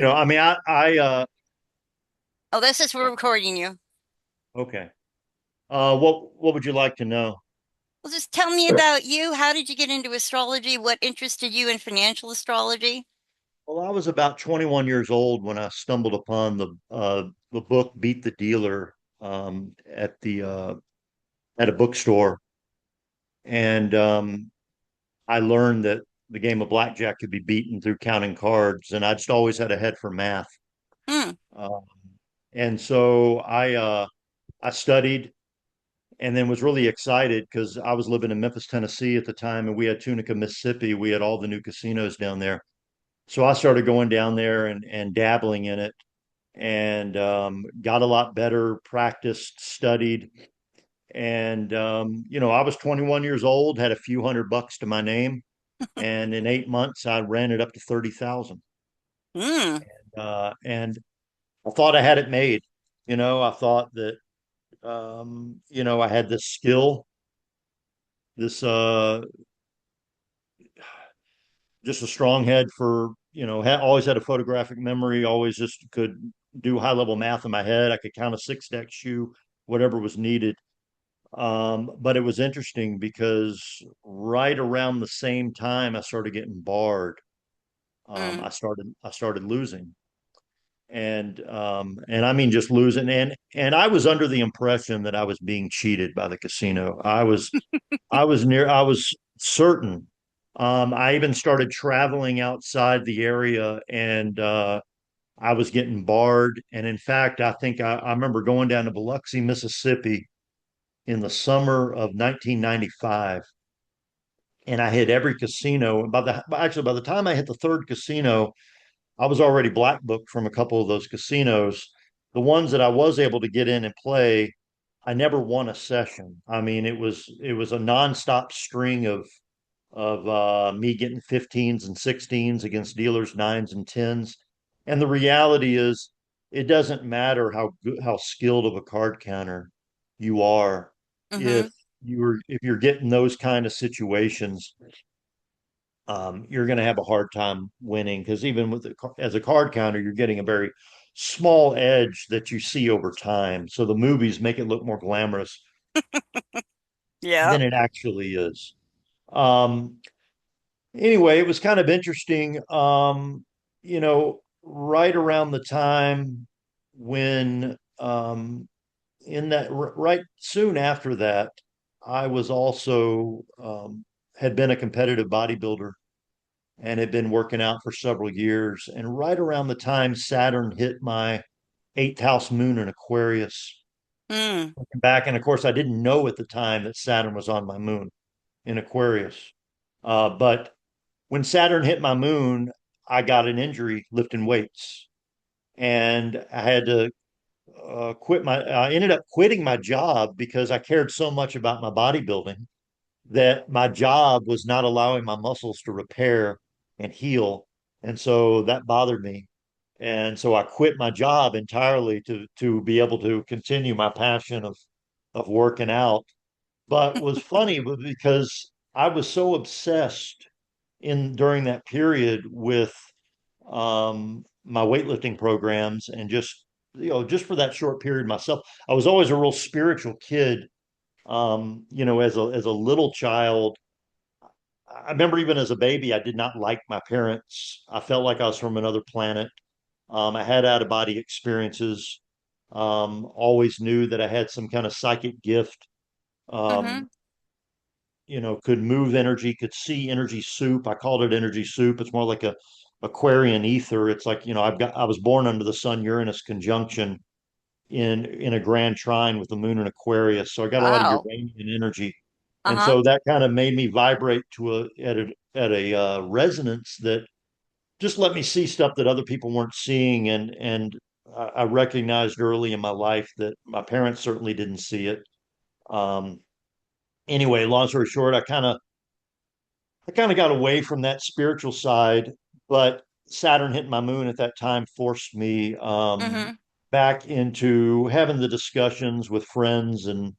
I mean, Oh, this is we're recording you. okay. What would you like to know? Well, just tell me about you. How did you get into astrology? What interested you in financial astrology? Well, I was about 21 years old when I stumbled upon the book Beat the Dealer at a bookstore, and I learned that the game of blackjack could be beaten through counting cards, and I just always had a head for math. Hmm. Um, and so I studied and then was really excited because I was living in Memphis, Tennessee at the time, and we had Tunica, Mississippi. We had all the new casinos down there. So I started going down there and dabbling in it and got a lot better, practiced, studied. And, I was 21 years old, had a few $100 to my name. And in 8 months, I ran it up to 30,000. Hmm. And I thought I had it made. I thought that, I had this skill, this, just a strong head for, always had a photographic memory, always just could do high level math in my head. I could count a six deck shoe, whatever was needed. But it was interesting because right around the same time I started getting barred, Hmm. I started losing. And I mean just losing. And I was under the impression that I was being cheated by the casino. I was certain. I even started traveling outside the area and I was getting barred. And in fact, I think I remember going down to Biloxi, Mississippi in the summer of 1995. And I hit every casino. By the time I hit the third casino, I was already black booked from a couple of those casinos. The ones that I was able to get in and play, I never won a session. I mean, it was a nonstop string of me getting 15s and 16s against dealers nines and tens. And the reality is, it doesn't matter how skilled of a card counter you are if Mm-hmm. if you're getting those kind of situations. You're going to have a hard time winning because even as a card counter, you're getting a very small edge that you see over time. So the movies make it look more glamorous Yeah. than it actually is. Um, anyway, it was kind of interesting. Right around the time when, in that, right soon after that, I was also, had been a competitive bodybuilder and had been working out for several years. And right around the time Saturn hit my eighth house moon in Aquarius, Hmm. looking back, and of course, I didn't know at the time that Saturn was on my moon in Aquarius. But when Saturn hit my moon, I got an injury lifting weights, and I had to quit my. I ended up quitting my job because I cared so much about my bodybuilding that my job was not allowing my muscles to repair and heal, and so that bothered me. And so I quit my job entirely to be able to continue my passion of working out. But was funny because I was so obsessed in during that period with my weightlifting programs and just for that short period myself. I was always a real spiritual kid. As a little child, I remember even as a baby, I did not like my parents. I felt like I was from another planet. I had out of body experiences. Always knew that I had some kind of psychic gift. Mm-hmm. Um, could move energy, could see energy soup. I called it energy soup. It's more like a Aquarian ether. It's like, I was born under the Sun Uranus conjunction in a grand trine with the moon in Aquarius. So I got a lot of Wow. Uranian energy. And Uh-huh. so that kind of made me vibrate at a resonance that just let me see stuff that other people weren't seeing. And I recognized early in my life that my parents certainly didn't see it. Um, anyway, long story short, I kind of got away from that spiritual side, but Saturn hitting my moon at that time forced me Mm-hmm. back into having the discussions with friends and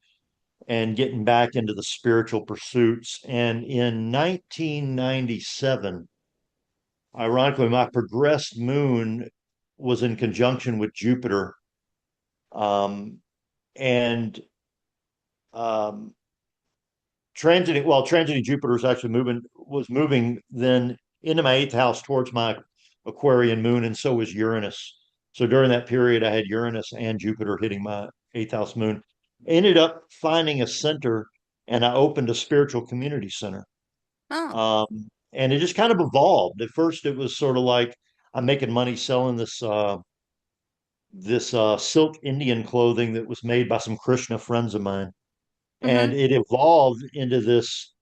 getting back into the spiritual pursuits. And in 1997, ironically, my progressed moon was in conjunction with Jupiter, um, and um, transiting Jupiter was moving then into my eighth house towards my Aquarian moon, and so was Uranus. So during that period, I had Uranus and Jupiter hitting my eighth house moon. Ended up finding a center, and I opened a spiritual community center. Oh. And it just kind of evolved. At first, it was sort of like I'm making money selling this silk Indian clothing that was made by some Krishna friends of mine, and Mm-hmm. it evolved into this,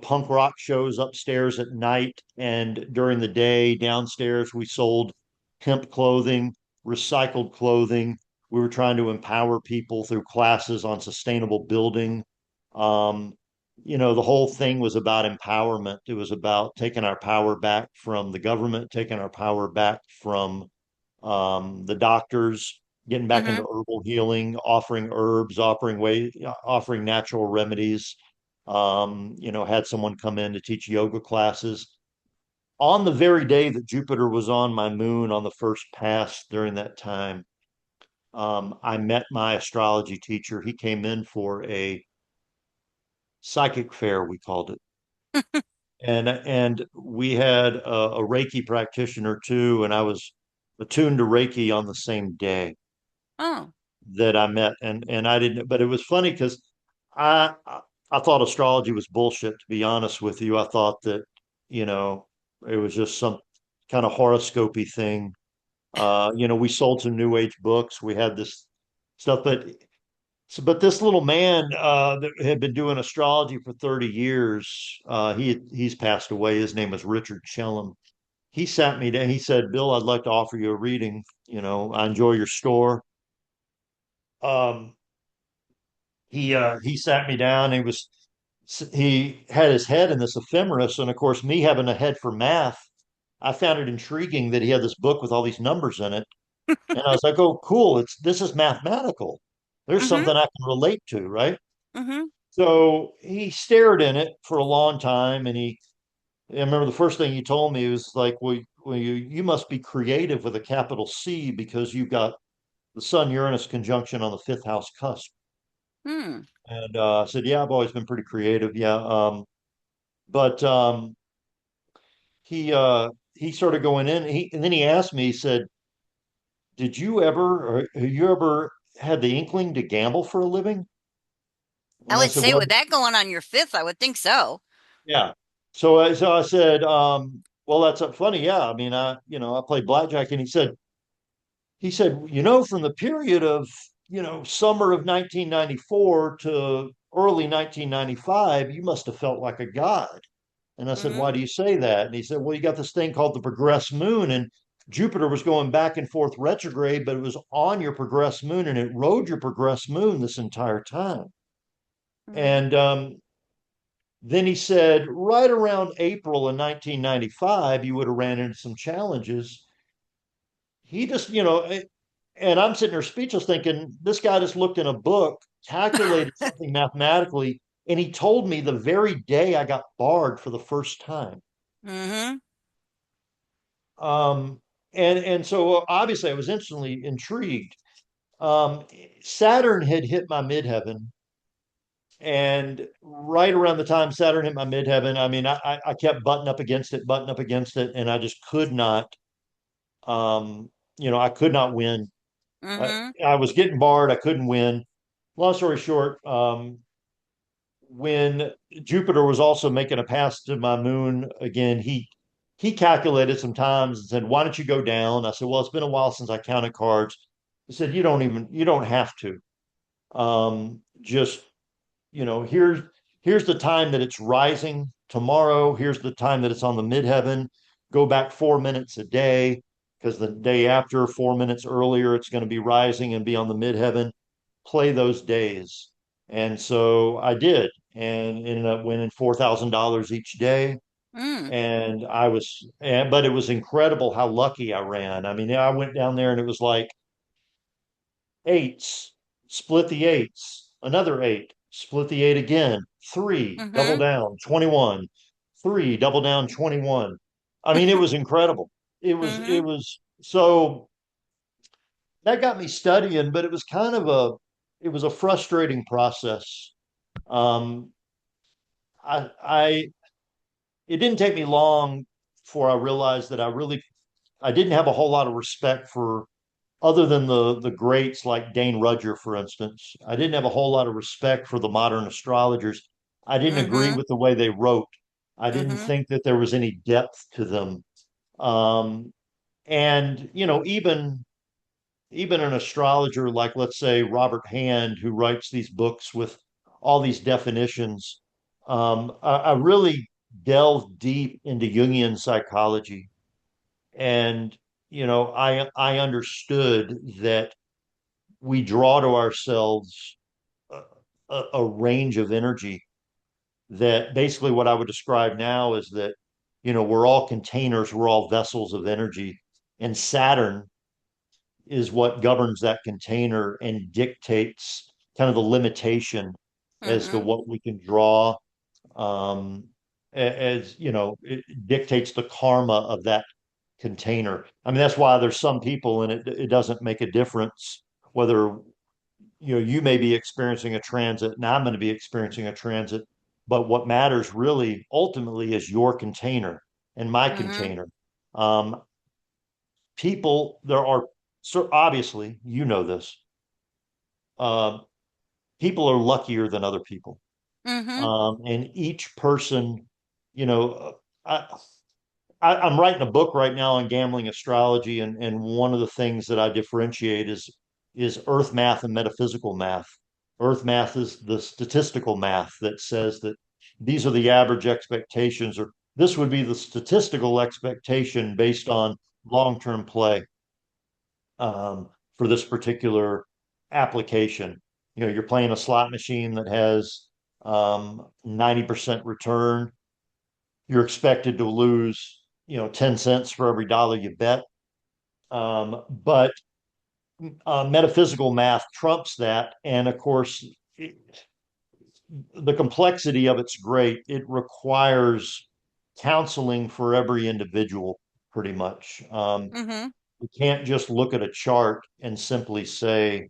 punk rock shows upstairs at night, and during the day downstairs we sold hemp clothing, recycled clothing. We were trying to empower people through classes on sustainable building. Um, the whole thing was about empowerment. It was about taking our power back from the government, taking our power back from the doctors, getting back into Mm-hmm. herbal healing, offering herbs, offering natural remedies. Had someone come in to teach yoga classes. On the very day that Jupiter was on my moon on the first pass during that time, I met my astrology teacher. He came in for a psychic fair, we called it. And we had a Reiki practitioner too, and I was attuned to Reiki on the same day Oh. that I met, and I didn't. But it was funny because I thought astrology was bullshit. To be honest with you, I thought that you know it was just some kind of horoscopy thing. We sold some New Age books. We had this stuff, but this little man that had been doing astrology for 30 years, he's passed away. His name was Richard Shellum. He sat me down. He said, "Bill, I'd like to offer you a reading. I enjoy your store." Um, he sat me down. He had his head in this ephemeris, and of course, me having a head for math, I found it intriguing that he had this book with all these numbers in it, and I was like, "Oh, cool! This is mathematical. There's Mm-hmm. something I can relate to, right?" Mm-hmm. So he stared in it for a long time, and I remember the first thing he told me was like, "Well, you must be creative with a capital C because you've got the Sun Uranus conjunction on the fifth house cusp." Hmm. And I said, "Yeah, I've always been pretty creative. Yeah." But he started going in. And then he asked me. He said, or have you ever had the inkling to gamble for a living?" I And I would said, say "Well, with that going on your fifth, I would think so. yeah." So I said, "Well, that's funny. Yeah, I mean, I played blackjack." And he said, from the period of, summer of 1994 to early 1995, you must have felt like a god." And I said, Mm-hmm. "Why do you say that?" And he said, "Well, you got this thing called the progressed moon, and Jupiter was going back and forth retrograde, but it was on your progressed moon, and it rode your progressed moon this entire time." Mm-hmm. And then he said, right around April of 1995, you would have ran into some challenges. He just, and I'm sitting there speechless thinking, this guy just looked in a book, calculated something mathematically, and he told me the very day I got barred for the first time. Mm-hmm. Um, and so obviously I was instantly intrigued. Um, Saturn had hit my midheaven, and right around the time Saturn hit my midheaven, I mean, I kept butting up against it, and I just could not, I could not win. I, Mm-hmm. I was getting barred. I couldn't win. Long story short, when Jupiter was also making a pass to my moon again, he calculated some times and said, "Why don't you go down?" I said, "Well, it's been a while since I counted cards." He said, you don't have to. Just here's the time that it's rising tomorrow. Here's the time that it's on the midheaven. Go back 4 minutes a day because the day after, 4 minutes earlier, it's going to be rising and be on the midheaven. Play those days. And so I did, and ended up winning $4,000 each day. Mm. But it was incredible how lucky I ran. I mean, I went down there and it was like eights, split the eights, another eight, split the eight again, three, double Mm-hmm. down, 21, three, double down, 21. I mean, it was incredible. It was, it Mm-hmm. was, So that got me studying, but it was kind of it was a frustrating process. Um, I it didn't take me long before I realized that I didn't have a whole lot of respect for, other than the greats like Dane Rudger, for instance. I didn't have a whole lot of respect for the modern astrologers. I didn't agree Mm-hmm. with the way they wrote. I didn't Mm-hmm. think that there was any depth to them. Um, and even an astrologer like, let's say, Robert Hand, who writes these books with all these definitions, I really delved deep into Jungian psychology, and I understood that we draw to ourselves a, a range of energy, that basically what I would describe now is that we're all containers, we're all vessels of energy, and Saturn is what governs that container and dictates kind of the limitation as to Mm-hmm. what we can draw. Um, as it dictates the karma of that container. I mean, that's why there's some people, and it doesn't make a difference whether you may be experiencing a transit and I'm going to be experiencing a transit, but what matters really ultimately is your container and my Mm-hmm. container. Um, People, there are, so obviously, you know this, uh, people are luckier than other people. Mm-hmm. And each person, you know, I, I'm writing a book right now on gambling astrology, and one of the things that I differentiate is earth math and metaphysical math. Earth math is the statistical math that says that these are the average expectations, or this would be the statistical expectation based on long-term play, for this particular application. You're playing a slot machine that has 90% return. You're expected to lose, 10 cents for every dollar you bet. But metaphysical math trumps that. And of course, the complexity of it's great. It requires counseling for every individual, pretty much. Mm-hmm. We can't just look at a chart and simply say,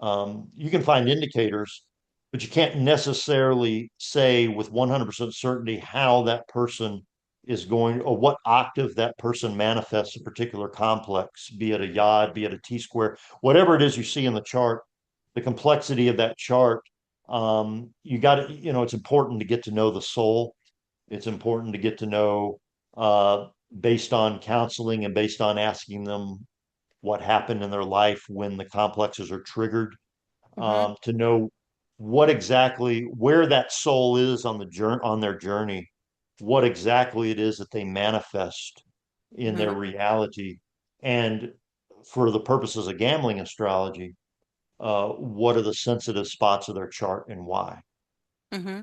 you can find indicators, but you can't necessarily say with 100% certainty how that person is going, or what octave that person manifests a particular complex, be it a yod, be it a T square, whatever it is you see in the chart, the complexity of that chart. You got to, it's important to get to know the soul. It's important to get to know, based on counseling and based on asking them what happened in their life when the complexes are triggered, Mm-hmm. to know what exactly, where that soul is on the journey, on their journey, what exactly it is that they manifest in their Mm-hmm. reality, and for the purposes of gambling astrology, what are the sensitive spots of their chart and why. Mm-hmm.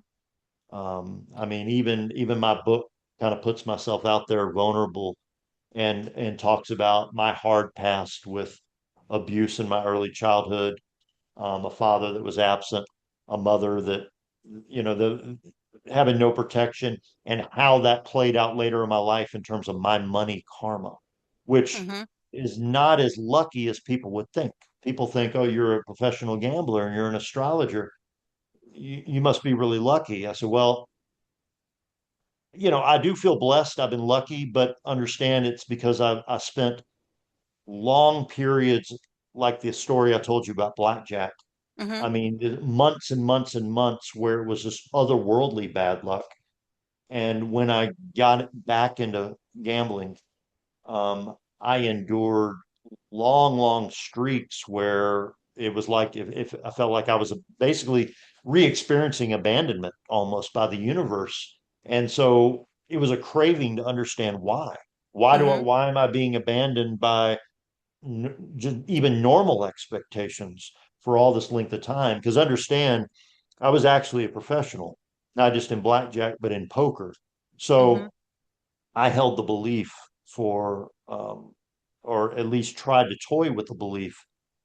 I mean, even my book kind of puts myself out there vulnerable, and talks about my hard past with abuse in my early childhood, a father that was absent, a mother that, the having no protection, and how that played out later in my life in terms of my money karma, which Mm-hmm. is not as lucky as people would think. People think, oh, you're a professional gambler and you're an astrologer. You must be really lucky. I said, well, I do feel blessed. I've been lucky, but understand it's because I spent long periods, like the story I told you about blackjack. Mm-hmm. I mean, months and months and months where it was just otherworldly bad luck. And when I got back into gambling, I endured long, long streaks where it was like, if I felt like I was basically re-experiencing abandonment almost by the universe. And so it was a craving to understand why. Mm-hmm. Why am I being abandoned by just even normal expectations for all this length of time? Because understand, I was actually a professional, not just in blackjack, but in poker. Mm-hmm. So I held the belief for, or at least tried to toy with the belief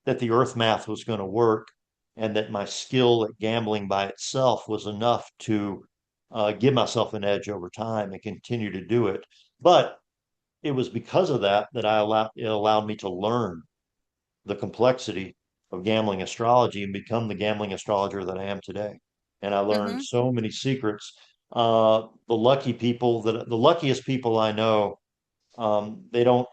that the earth math was going to work, and that my skill at gambling by itself was enough to give myself an edge over time and continue to do it. But it was because of that that it allowed me to learn the complexity of gambling astrology and become the gambling astrologer that I am today. And I learned Mm-hmm. so many secrets. The luckiest people I know, they don't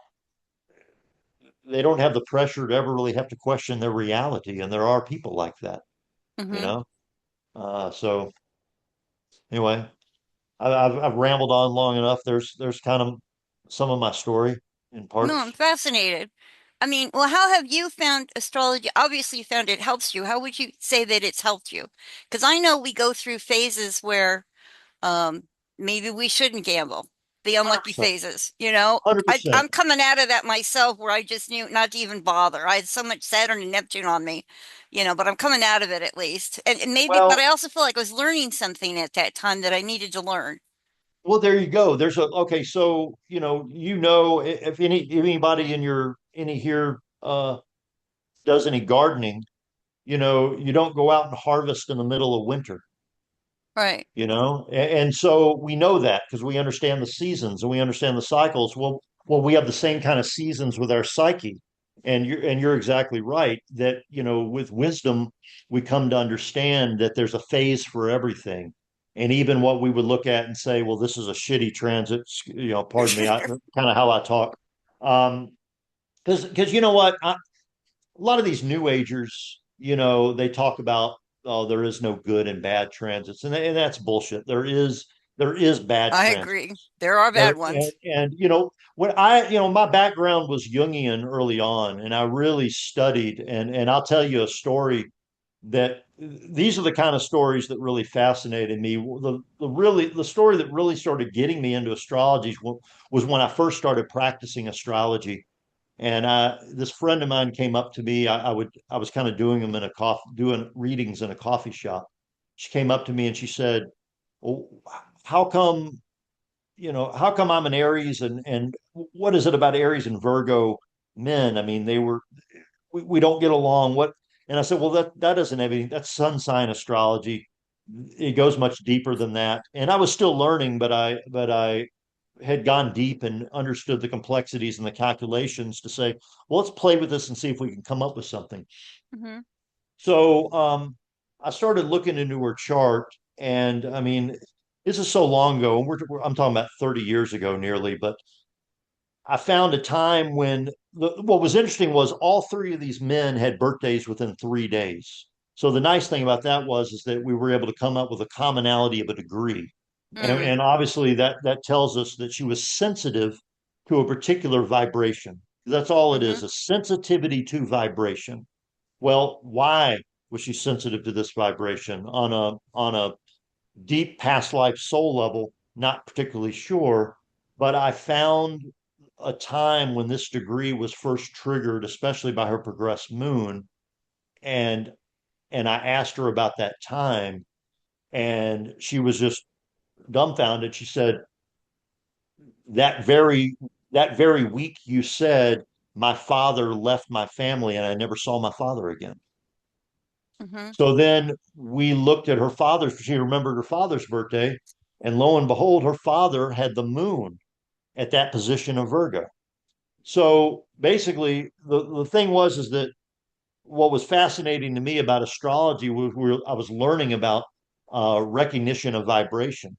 have the pressure to ever really have to question their reality. And there are people like that, you Mm-hmm. know? So anyway, I've rambled on long enough. There's kind of some of my story in No, I'm parts. fascinated. I mean, well, how have you found astrology? Obviously, you found it helps you. How would you say that it's helped you? Because I know we go through phases where um, maybe we shouldn't gamble, the unlucky 100%. phases, you know? 100%. I'm coming out of that myself where I just knew not to even bother. I had so much Saturn and Neptune on me, but I'm coming out of it at least. And maybe, but Well, I also feel like I was learning something at that time that I needed to learn. Well, there you go. Okay. So if anybody in your any here does any gardening, you don't go out and harvest in the middle of winter. Right. And so we know that because we understand the seasons and we understand the cycles. Well, we have the same kind of seasons with our psyche, and you're exactly right that with wisdom we come to understand that there's a phase for everything, and even what we would look at and say, well, this is a shitty transit. Pardon me, kind of how I talk. Because you know what, a lot of these new agers, they talk about, oh, there is no good and bad transits, and that's bullshit. There is bad I transits. agree. There are bad ones. And when my background was Jungian early on, and I really studied, and I'll tell you a story that these are the kind of stories that really fascinated me. The story that really started getting me into astrology was when I first started practicing astrology. And this friend of mine came up to me. I was kind of doing them in a doing readings in a coffee shop. She came up to me and she said, "Well, how come how come I'm an Aries, and what is it about Aries and Virgo men? I mean, we don't get along. What?" And I said, "Well, that doesn't have anything. That's sun sign astrology. It goes much deeper than that." And I was still learning, but I had gone deep and understood the complexities and the calculations to say, well, let's play with this and see if we can come up with something. Hmm. So I started looking into her chart, and I mean, this is so long ago, and I'm talking about 30 years ago nearly, but I found a time when what was interesting was all three of these men had birthdays within 3 days. So the nice thing about that is that we were able to come up with a commonality of a degree. Mm. And obviously that tells us that she was sensitive to a particular vibration. That's all it Hmm. is, a sensitivity to vibration. Well, why was she sensitive to this vibration on a deep past life soul level? Not particularly sure, but I found a time when this degree was first triggered, especially by her progressed moon, and I asked her about that time, and she was just dumbfounded. She said, "That very week you said my father left my family, and I never saw my father again." Hmm. So then we looked at her father. She remembered her father's birthday, and lo and behold, her father had the moon at that position of Virgo. So basically, the thing was is that what was fascinating to me about astrology was I was learning about recognition of vibration,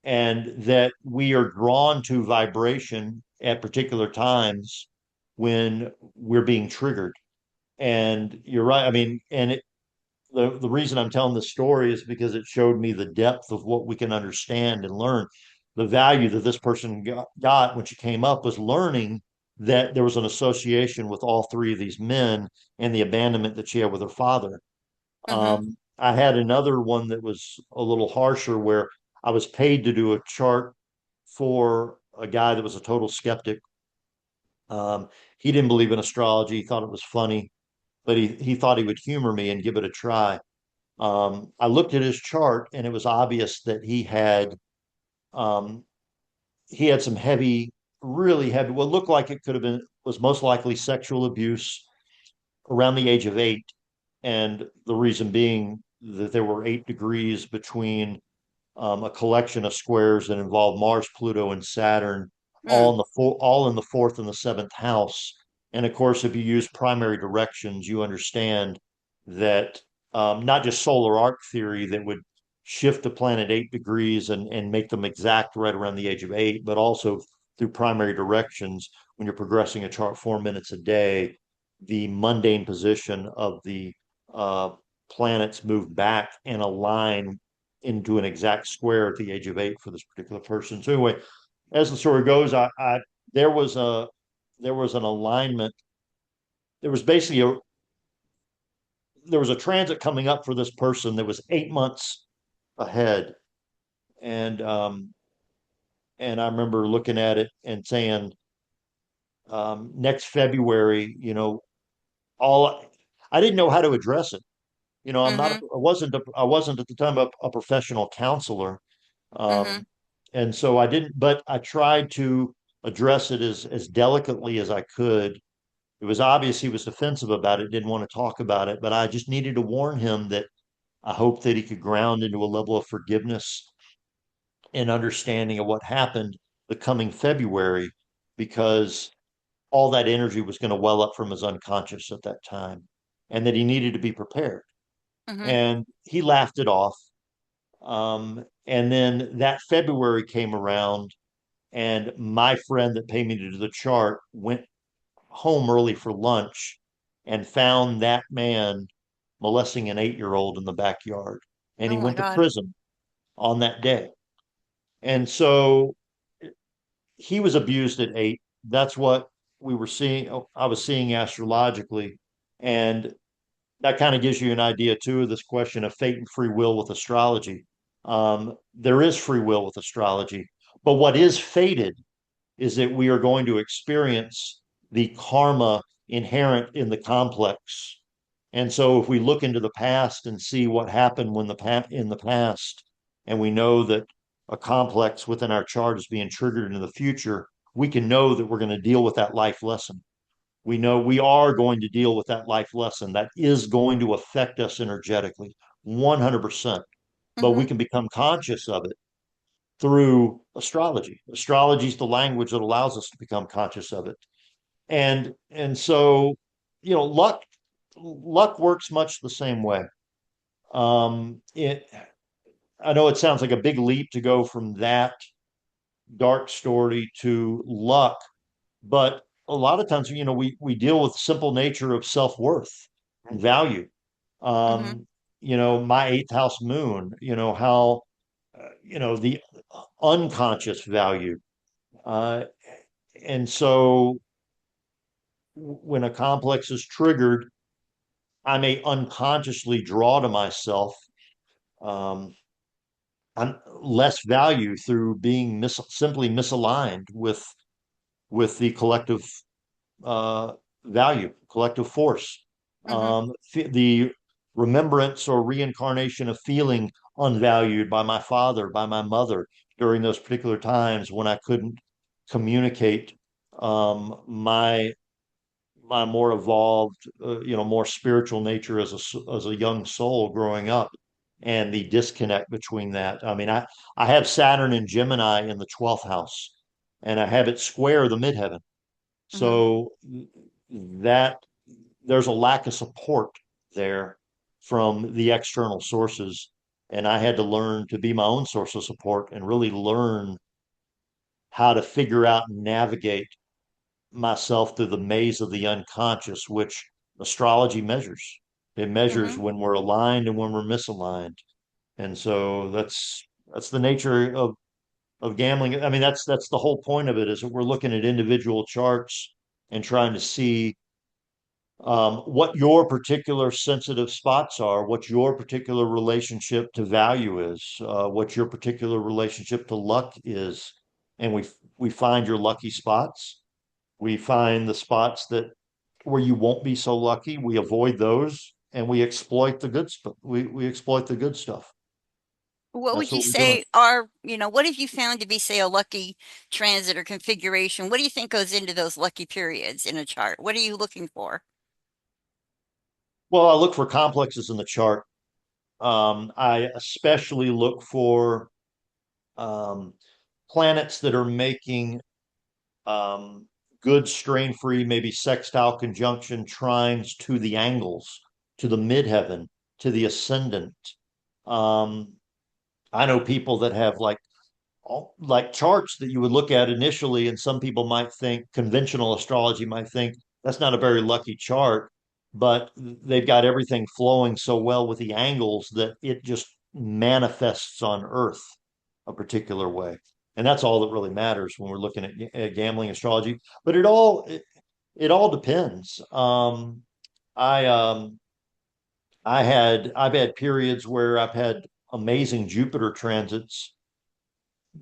and that we are drawn to vibration at particular times when we're being triggered. And you're right. I mean, the reason I'm telling this story is because it showed me the depth of what we can understand and learn. The value that this person got when she came up was learning that there was an association with all three of these men and the abandonment that she had with her father. Hmm. I had another one that was a little harsher where I was paid to do a chart for a guy that was a total skeptic. Um, he didn't believe in astrology, he thought it was funny, but he thought he would humor me and give it a try. I looked at his chart, and it was obvious that um, he had some heavy, really heavy, what looked like it could have been was most likely sexual abuse around the age of 8, and the reason being that there were 8 degrees between a collection of squares that involved Mars, Pluto, and Saturn. Mm, all in the fourth and the seventh house. And of course, if you use primary directions, you understand that not just solar arc theory that would shift the planet 8 degrees and make them exact right around the age of 8, but also through primary directions, when you're progressing a chart 4 minutes a day, the mundane position of the uh, planets move back and align into an exact square at the age of 8 for this particular person. So anyway, as the story goes, I there was a there was an alignment. There was basically a transit coming up for this person that was 8 months ahead, and I remember looking at it and saying, next February, all I didn't know how to address it. mm-hmm, I wasn't at the time a professional counselor. mm-hmm, And so I didn't, but I tried to address it as delicately as I could. It was obvious he was defensive about it, didn't want to talk about it, but I just needed to warn him that I hoped that he could ground into a level of forgiveness and understanding of what happened the coming February, because all that energy was going to well up from his unconscious at that time, and that he needed to be prepared. mm-hmm. And he laughed it off. And then that February came around, and my friend that paid me to do the chart went home early for lunch and found that man molesting an 8-year old in the backyard. And he Oh my went to God. prison on that day. And so he was abused at 8. That's what we were seeing. I was seeing astrologically. And that kind of gives you an idea, too, of this question of fate and free will with astrology. There is free will with astrology. But what is fated is that we are going to experience the karma inherent in the complex. And so if we look into the past and see what happened in the past, and we know that a complex within our chart is being triggered into the future, we can know that we're going to deal with that life lesson. We know we are going to deal with that life lesson that is going to affect us energetically 100%, but Mm-hmm, we can become conscious of it through astrology. Astrology is the language that allows us to become conscious of it. And so, luck works much the same way. It I know it sounds like a big leap to go from that dark story to luck, but a lot of times, we deal with simple nature of self-worth and value. mm-hmm. Um, my eighth house moon, how the unconscious value. Uh, and so when a complex is triggered, I may unconsciously draw to myself um, less value through being simply misaligned with the collective uh, value, collective force. Mm-hmm. The remembrance or reincarnation of feeling unvalued by my father, by my mother during those particular times when I couldn't communicate my more evolved, more spiritual nature as a young soul growing up, and the disconnect between that. I mean, I have Saturn and Gemini in the 12th house, and I have it square the midheaven. Mm-hmm. So that there's a lack of support there from the external sources, and I had to learn to be my own source of support and really learn how to figure out and navigate myself through the maze of the unconscious, which astrology measures. It measures Mm-hmm. when we're aligned and when we're misaligned. And so that's the nature of gambling. I mean, that's the whole point of it, is that we're looking at individual charts and trying to see what your particular sensitive spots are, what your particular relationship to value is, what your particular relationship to luck is, and we find your lucky spots. We find the spots that where you won't be so lucky. We avoid those, and we exploit the good stuff. We exploit the good stuff. What That's would you what we're doing. say are, what have you found to be, say, a lucky transit or configuration? What do you think goes into those lucky periods in a chart? What are you looking for? Well, I look for complexes in the chart. I especially look for um, planets that are making um, good strain-free, maybe sextile conjunction trines to the angles, to the midheaven, to the ascendant. Um, I know people that have like charts that you would look at initially, and some people might think conventional astrology might think that's not a very lucky chart, but they've got everything flowing so well with the angles that it just manifests on Earth a particular way. And that's all that really matters when we're looking at gambling astrology. But it all depends. I I've had periods where I've had amazing Jupiter transits,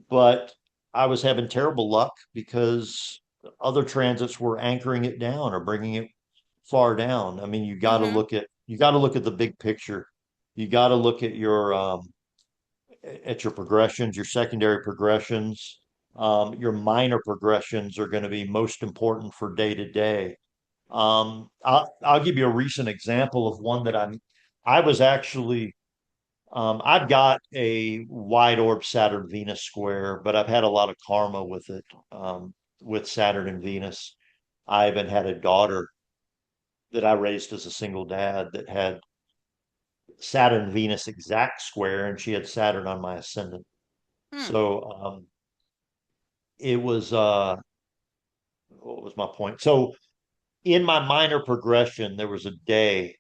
but I was having terrible luck because other transits were anchoring it down or bringing it far down. I mean, Mm-hmm. you got to look at the big picture. You got to look at your progressions, your secondary progressions. Your minor progressions are going to be most important for day to day. I'll give you a recent example of one that I was actually I've got a wide orb Saturn Venus square, but I've had a lot of karma with it, with Saturn and Venus. I even had a daughter that I raised as a single dad that had Saturn Venus exact square, and she had Saturn on my ascendant. Hmm. So it was what was my point? So in my minor progression, there was a day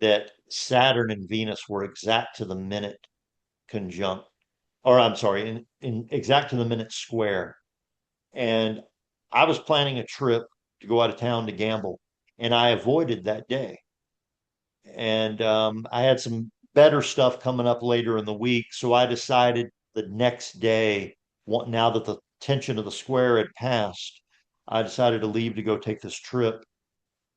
that Saturn and Venus were exact to the minute conjunct, or I'm sorry, in exact to the minute square. And I was planning a trip to go out of town to gamble, and I avoided that day. And I had some better stuff coming up later in the week, so I decided the next day, now that the tension of the square had passed, I decided to leave to go take this trip.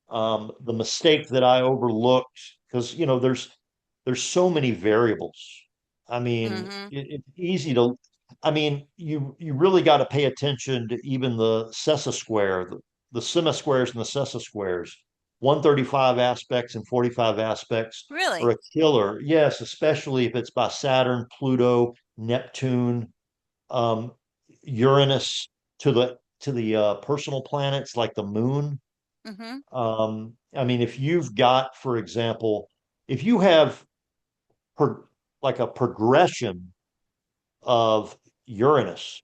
The mistake that I overlooked, because there's so many variables. I mean, Mm-hmm. it's easy to. I mean, you really got to pay attention to even the Sessa square, the Sima squares and the Sessa squares. 135 aspects and 45 aspects are Really? a killer. Yes, especially if it's by Saturn, Pluto, Neptune, um, Uranus to the personal planets like the moon. Mm-hmm. I mean, if you've got, for example, if you have per, like a progression of Uranus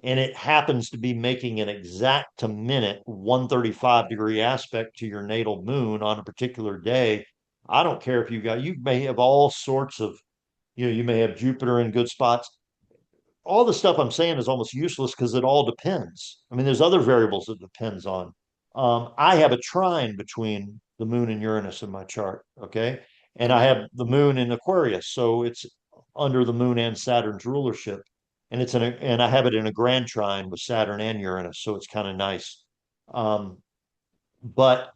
and it happens to be making an exact to minute 135-degree aspect to your natal moon on a particular day, I don't care if you may have all sorts of, you may have Jupiter in good spots. All the stuff I'm saying is almost useless because it all depends. I mean, there's other variables it depends on. I have a trine between the moon and Uranus in my chart, okay? And I Mm-hmm. have the moon in Aquarius, so it's under the moon and Saturn's rulership. And I have it in a grand trine with Saturn and Uranus, so it's kind of nice. But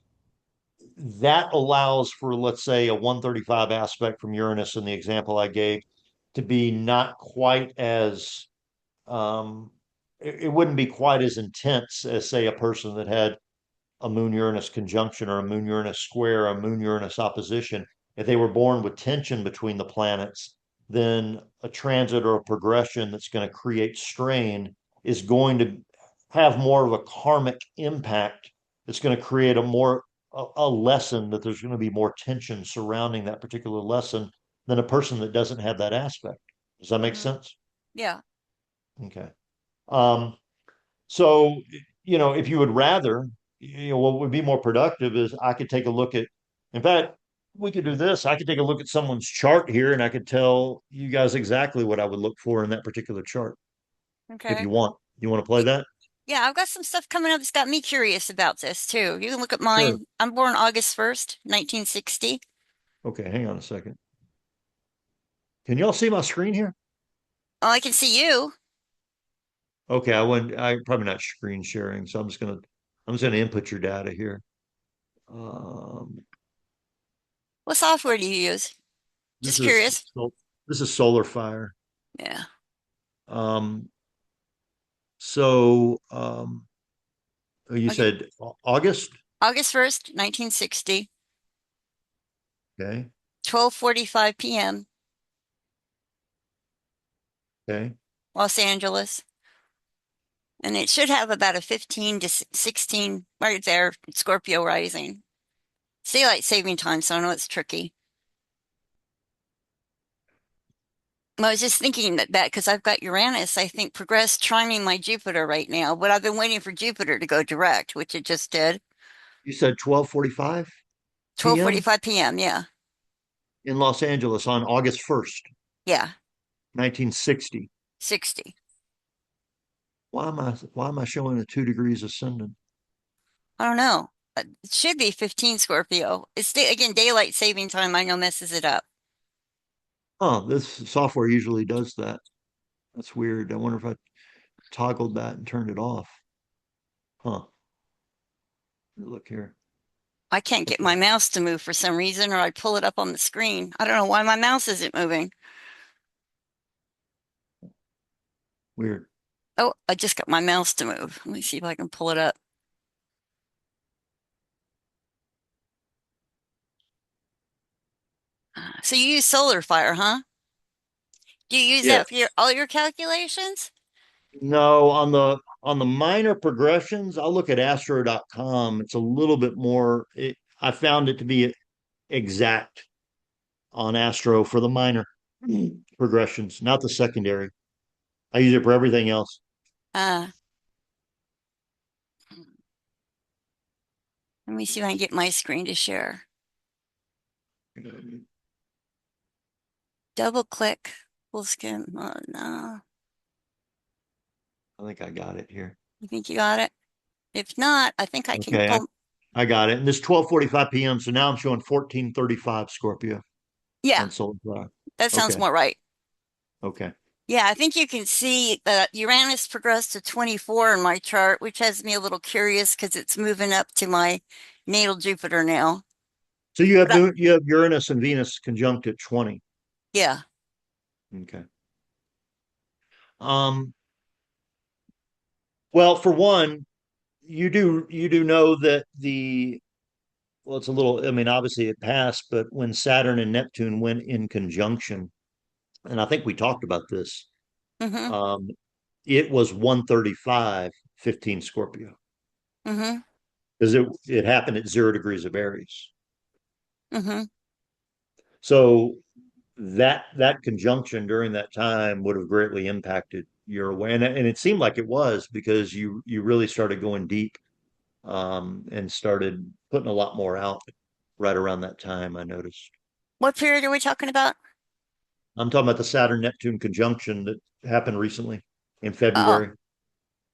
that allows for, let's say, a 135 aspect from Uranus in the example I gave to be not quite as it wouldn't be quite as intense as, say, a person that had a moon Uranus conjunction or a moon Uranus square or a moon Uranus opposition. If they were born with tension between the planets, then a transit or a progression that's going to create strain is going to have more of a karmic impact. It's going to create a lesson that there's going to be more tension surrounding that particular lesson than a person that doesn't have that aspect. Does that make Mm-hmm. sense? Yeah. Okay. Um, so, if you would rather, what would be more productive is I could take a look at, in fact, we could do this. I could take a look at someone's chart here and I could tell you guys exactly what I would look for in that particular chart if you Okay. want. You want to play Y- that? Yeah, I've got some stuff coming up that's got me curious about this too. You can look at Sure. mine. I'm born August 1st, 1960. Okay, hang on a second. Can y'all see my screen here? Oh, I can see you. Okay, I probably not screen sharing, so I'm just gonna input your data here. Um, What software do you use? this Just is curious. this is Solar Fire. Yeah. Um, so you Okay. said August? August 1st, 1960, Okay. 12:45 p.m., Okay. Los Angeles. And it should have about a 15 to 16 right there, Scorpio rising. It's daylight saving time, so I know it's tricky. I was just thinking that because I've got Uranus, I think progressed trining my Jupiter right now, but I've been waiting for Jupiter to go direct, which it just did. You said 12:45 p.m. 12:45 p.m. Yeah. in Los Angeles on August 1st, Yeah. 1960. 60. Why am I showing a 2 degrees ascendant? I don't know. It should be 15 Scorpio. It's again daylight saving time. I know messes it up. Oh, this software usually does that. That's weird. I wonder if I toggled that and turned it off. Huh. Look here. I can't What get the my heck? mouse to move for some reason, or I'd pull it up on the screen. I don't know why my mouse isn't moving. Weird. Oh, I just got my mouse to move. Let me see if I can pull it up. So you use solar fire, huh? Do you use Yeah. that for all your calculations? No, on the minor progressions, I'll look at astro.com. It's a little bit more I found it to be exact on Astro for the minor progressions, not the secondary. I use it for everything else. Uh, Let me see if I can get my screen to share. Double click. Full skin. Oh, no. I think I got it here. You think you got it? If not, I think I can Okay, pull. I got it. And this 12:45 p.m. So now I'm showing 14:35 Scorpio Yeah, on Solar Drive. that sounds Okay. more right. Okay. Yeah, I think you can see that Uranus progressed to 24 in my chart, which has me a little curious because it's moving up to my natal Jupiter now. So you But have you have Uranus and Venus conjunct at 20. yeah. Okay. Um, well, for one, you do know that it's a little, I mean, obviously it passed, but when Saturn and Neptune went in conjunction, and I think we talked about this, Mm-hmm. um, it was 135, 15 Scorpio, Mm-hmm. because it happened at 0 degrees of Aries. Mm-hmm. So that conjunction during that time would have greatly impacted your way, and it seemed like it was because you really started going deep, and started putting a lot more out right around that time. I noticed. What period are we talking about? I'm talking about the Saturn Neptune conjunction that happened recently in Oh, February.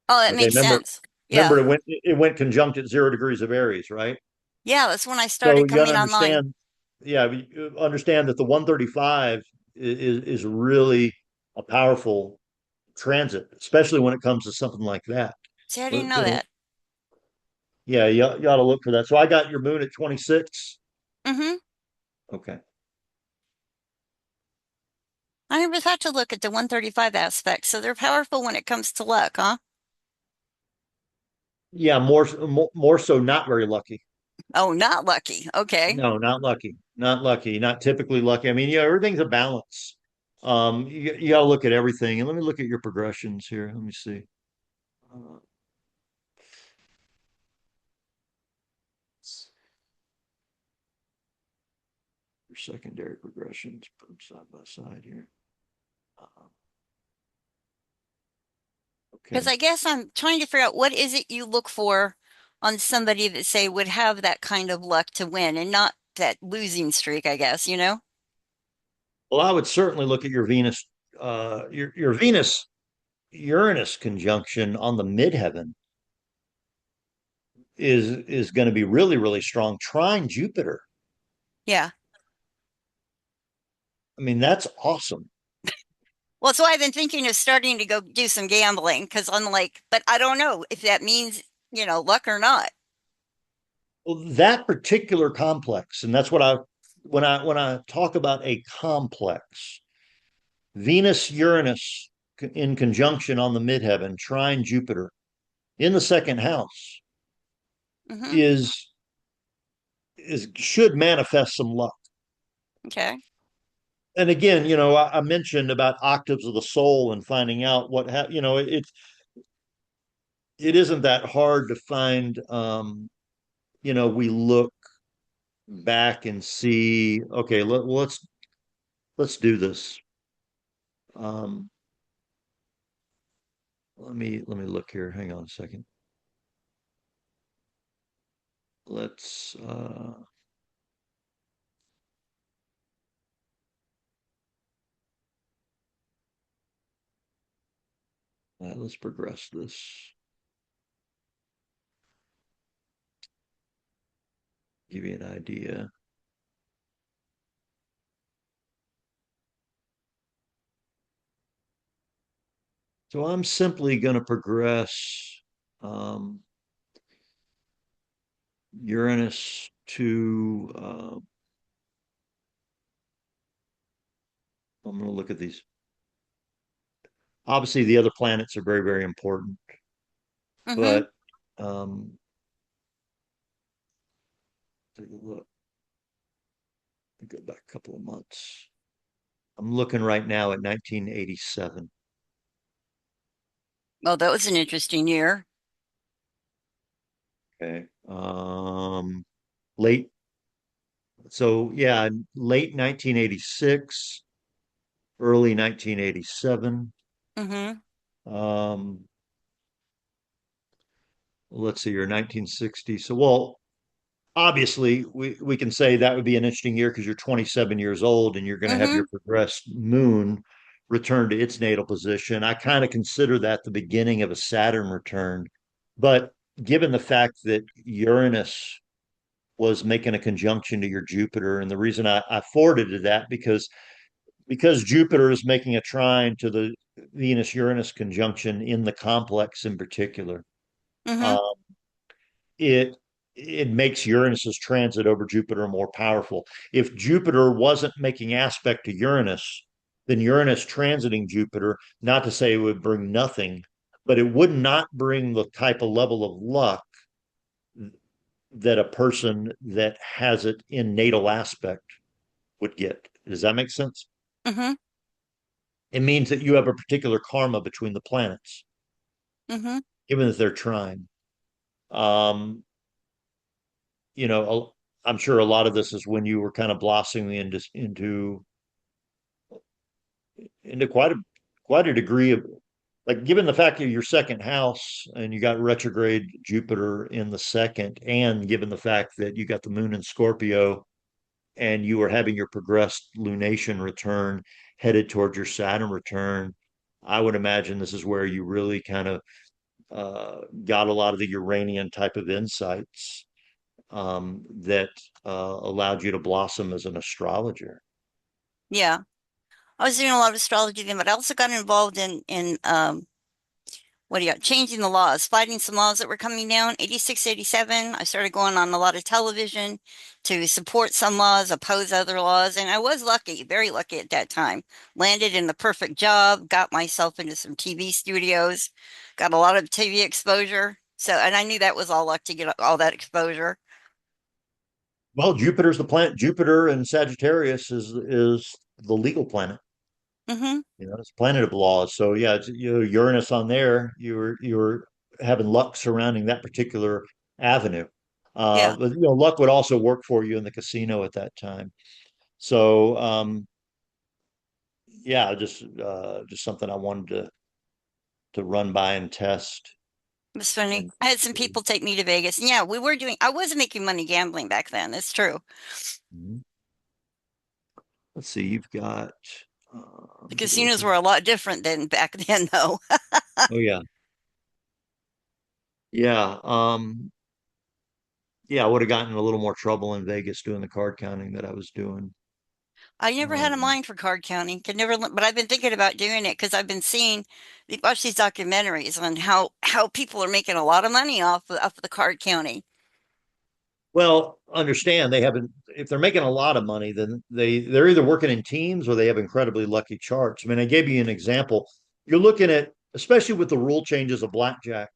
oh, that Okay, makes sense. remember Yeah. it went conjunct at 0 degrees of Aries, right? Yeah, that's when I So started you got to coming online. understand, yeah, you understand that the 135 is really a powerful transit, especially when it comes to something like that. See, I didn't But know that. yeah, you ought to look for that. So I got your moon at 26. Mm-hmm. Okay. I never thought to look at the 135 aspect. So they're powerful when it comes to luck, huh? Yeah, more so not very lucky. Oh, not lucky. Okay. No, not lucky. Not lucky. Not typically lucky. I mean, yeah, everything's a balance. You got to look at everything. And let me look at your progressions here. Let me see. Uh, your secondary progressions, put them side by side here. Uh, Because okay. I guess I'm trying to figure out what is it you look for on somebody that say would have that kind of luck to win and not that losing streak, I guess, you know? Well, I would certainly look at your Venus, your Venus Uranus conjunction on the midheaven is going to be really, really strong. Trine Jupiter. Yeah. I mean, that's awesome. Well, so I've been thinking of starting to go do some gambling because I'm like, but I don't know if that means, luck or not. Well, that particular complex, and that's what when I talk about a complex, Venus Uranus in conjunction on the midheaven, trine Jupiter in the second house Hmm. is should manifest some luck. Okay. And again, I mentioned about octaves of the soul and finding out what it's it isn't that hard to find. We look back and see. Okay, let's do this. Um, let me look here. Hang on a second. Let's let's progress this. Give you an idea. So I'm simply going to progress um, Uranus to. I'm going to look at these. Obviously, the other planets are very, very important, Mm-hmm. but um, take a look. Go back a couple of months. I'm looking right now at 1987. Oh, that was an interesting year. Okay. Late. So yeah, late 1986, early 1987. Mm-hmm. Um, let's see, you're 1960. So, well, obviously, we can say that would be an interesting year because you're 27 years old and you're going to have Mm-hmm. your progressed moon return to its natal position. I kind of consider that the beginning of a Saturn return. But given the fact that Uranus was making a conjunction to your Jupiter, and the reason I forwarded to that because Jupiter is making a trine to the Venus Uranus conjunction in the complex in particular. Mm-hmm. Uh, it it makes Uranus's transit over Jupiter more powerful. If Jupiter wasn't making aspect to Uranus, then Uranus transiting Jupiter, not to say it would bring nothing, but it would not bring the type of level of luck that a person that has it in natal aspect would get. Does that make sense? Mm-hmm. It means that you have a particular karma between the planets, Mm-hmm. even if they're trying. Um, you know, I'm sure a lot of this is when you were kind of blossoming into quite a degree of like given the fact that your second house and you got retrograde Jupiter in the second, and given the fact that you got the moon in Scorpio and you were having your progressed lunation return headed towards your Saturn return, I would imagine this is where you really kind of got a lot of the Uranian type of insights that allowed you to blossom as an astrologer. Yeah. I was doing a lot of astrology then, but I also got involved in what do you got? Changing the laws, fighting some laws that were coming down. 86, 87. I started going on a lot of television to support some laws, oppose other laws. And I was lucky, very lucky at that time. Landed in the perfect job, got myself into some TV studios, got a lot of TV exposure. So, and I knew that was all luck to get all that exposure. Well, Jupiter's the planet. Jupiter and Sagittarius is the legal planet. Mm-hmm. It's a planet of laws. So yeah, Uranus on there. You were having luck surrounding that particular avenue. Yeah. But luck would also work for you in the casino at that time. So yeah, just something I wanted to run by and test. It was funny. And I had some people take me to Vegas. And yeah, I was making money gambling back then. It's true. mhm. Let's see, you've got. The Take a look casinos here. were a lot different than back then, though. Oh yeah, yeah. Yeah, I would have gotten in a little more trouble in Vegas doing the card counting that I was doing. I never had a Um, mind for card counting. Could never, but I've been thinking about doing it because I've been seeing, watch these documentaries on how people are making a lot of money off of the card counting. well, understand they haven't. If they're making a lot of money, then they're either working in teams or they have incredibly lucky charts. I mean, I gave you an example. You're looking at, especially with the rule changes of blackjack,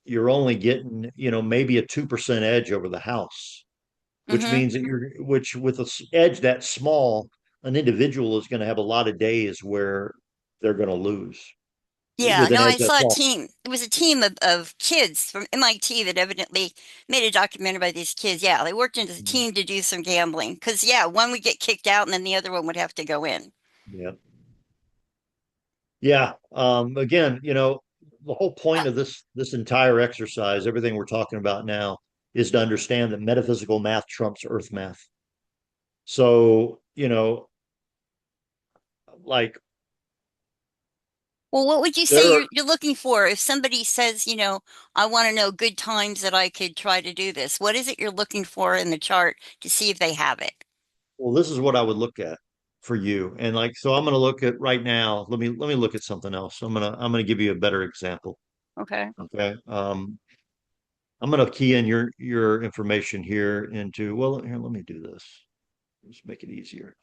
you're only getting, maybe a 2% edge over the house, which Mm-hmm. means that which with a edge that small, an individual is going to have a lot of days where they're going to lose. Yeah, with an no, I edge saw that's a off. team. It was a team of kids from MIT that evidently made a documentary about these kids. Yeah, they worked as a team to do some gambling because, yeah, one would get kicked out and then the other one would have to go in. Yeah. Yeah. Again, the whole point of this entire exercise, everything we're talking about now, is to understand that metaphysical math trumps earth math. So, like Well, what would you say there you're looking for if somebody says, I want to know good times that I could try to do this? What is it you're looking for in the chart to see if they have it? well, this is what I would look at for you. And like, so I'm going to look at right now. Let me look at something else. I'm going to give you a better example. Okay. Okay. I'm going to key in your information here into, well, here, let me do this. Just make it easier.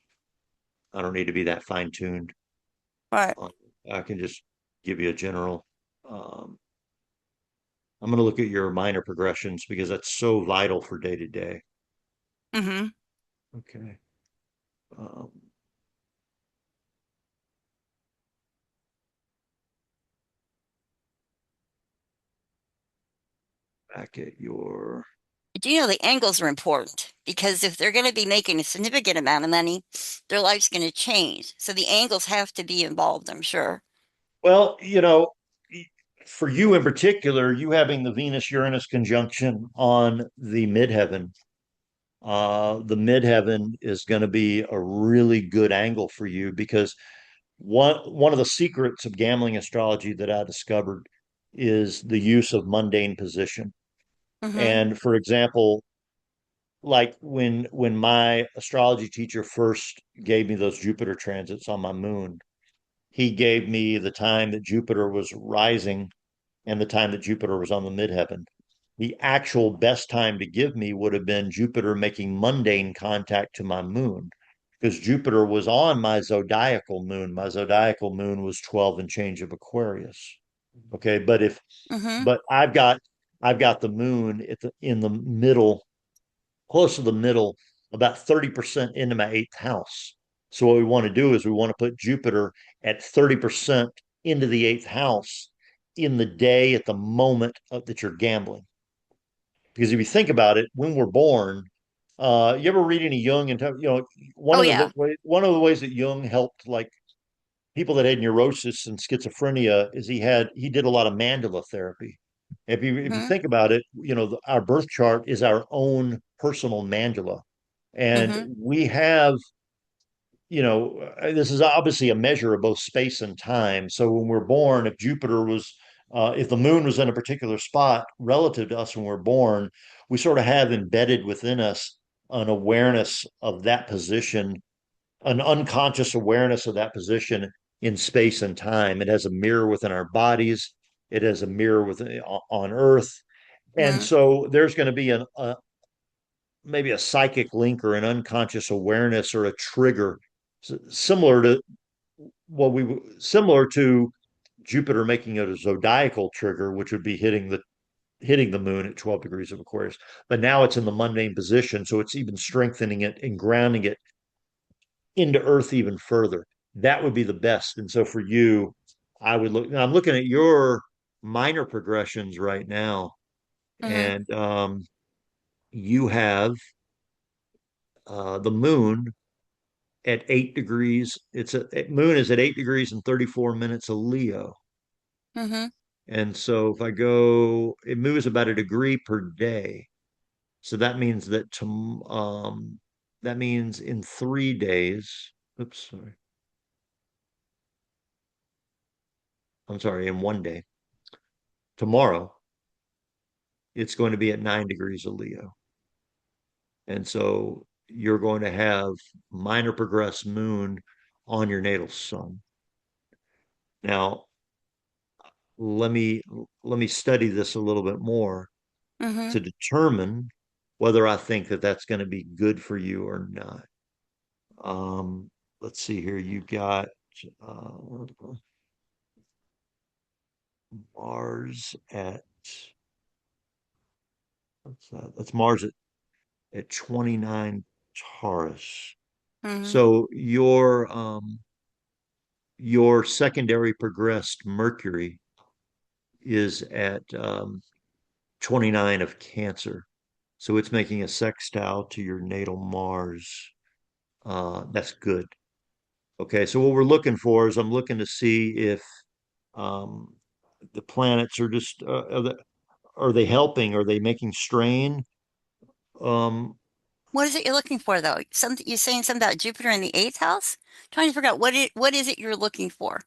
I don't need to be that fine tuned. Right. I can just give you a general. Um, I'm going to look at your minor progressions because that's so vital for day to day. Mm-hmm. Okay. Um, Back at your, Do you know the angles are important because if they're going to be making a significant amount of money, their life's going to change. So the angles have to be involved, I'm sure. well, for you in particular, you having the Venus Uranus conjunction on the midheaven, the midheaven is going to be a really good angle for you because one of the secrets of gambling astrology that I discovered is the use of mundane position. Mm-hmm. And for example, like when my astrology teacher first gave me those Jupiter transits on my moon, he gave me the time that Jupiter was rising and the time that Jupiter was on the midheaven. The actual best time to give me would have been Jupiter making mundane contact to my moon because Jupiter was on my zodiacal moon. My zodiacal moon was 12 and change of Aquarius. Okay, Mm-hmm. but I've got the moon in the middle, close to the middle, about 30% into my eighth house. So what we want to do is we want to put Jupiter at 30% into the eighth house in the day at the moment that you're gambling. Because if you think about it, when we're born, you ever read any Jung and one Oh, of yeah. the ways that Jung helped like people that had neurosis and schizophrenia is he did a lot of mandala therapy. If you Mm-hmm. think about it, our birth chart is our own personal mandala, and Mm-hmm. we have this is obviously a measure of both space and time. So when we're born, if the moon was in a particular spot relative to us when we're born, we sort of have embedded within us an awareness of that position, an unconscious awareness of that position in space and time. It has a mirror within our bodies. It has a mirror on Earth, and Mm-hmm. so there's going to be maybe a psychic link or an unconscious awareness or a trigger similar to similar to Jupiter making it a zodiacal trigger, which would be hitting the moon at 12 degrees of Aquarius. But now it's in the mundane position, so it's even strengthening it and grounding it into Earth even further. That would be the best. And so for you, I'm looking at your minor progressions right now, Mm-hmm. and you have the moon at 8 degrees. Moon is at 8 degrees and 34 minutes of Leo. Mm-hmm. And so if I go, it moves about a degree per day. So that means in 3 days. Oops, sorry. I'm sorry, in one day. Tomorrow, it's going to be at 9 degrees of Leo. And so you're going to have minor progress moon on your natal sun. Now, let me let me study this a little bit more Mm-hmm. to determine whether I think that that's going to be good for you or not. Um, let's see here. You got uh, Mars at what's that? That's Mars at 29 Taurus. Mm-hmm. So your secondary progressed Mercury is at 29 of Cancer. So it's making a sextile to your natal Mars. That's good. Okay, so what we're looking for is I'm looking to see if um, the planets are just are they helping? Are they making strain? Um, What is it you're looking for, though? Something you're saying something about Jupiter in the eighth house? Trying to figure out what is it you're looking for?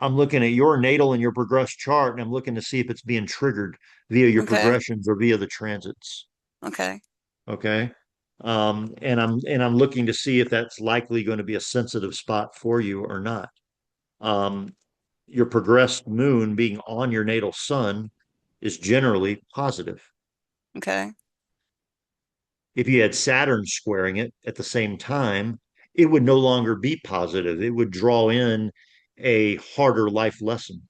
I'm looking at your natal and your progressed chart, and I'm looking to see if it's being triggered via your Okay. progressions or via the transits. Okay. Okay. And I'm looking to see if that's likely going to be a sensitive spot for you or not. Um, your progressed moon being on your natal sun is generally positive. Okay. If you had Saturn squaring it at the same time, it would no longer be positive. It would draw in a harder life lesson.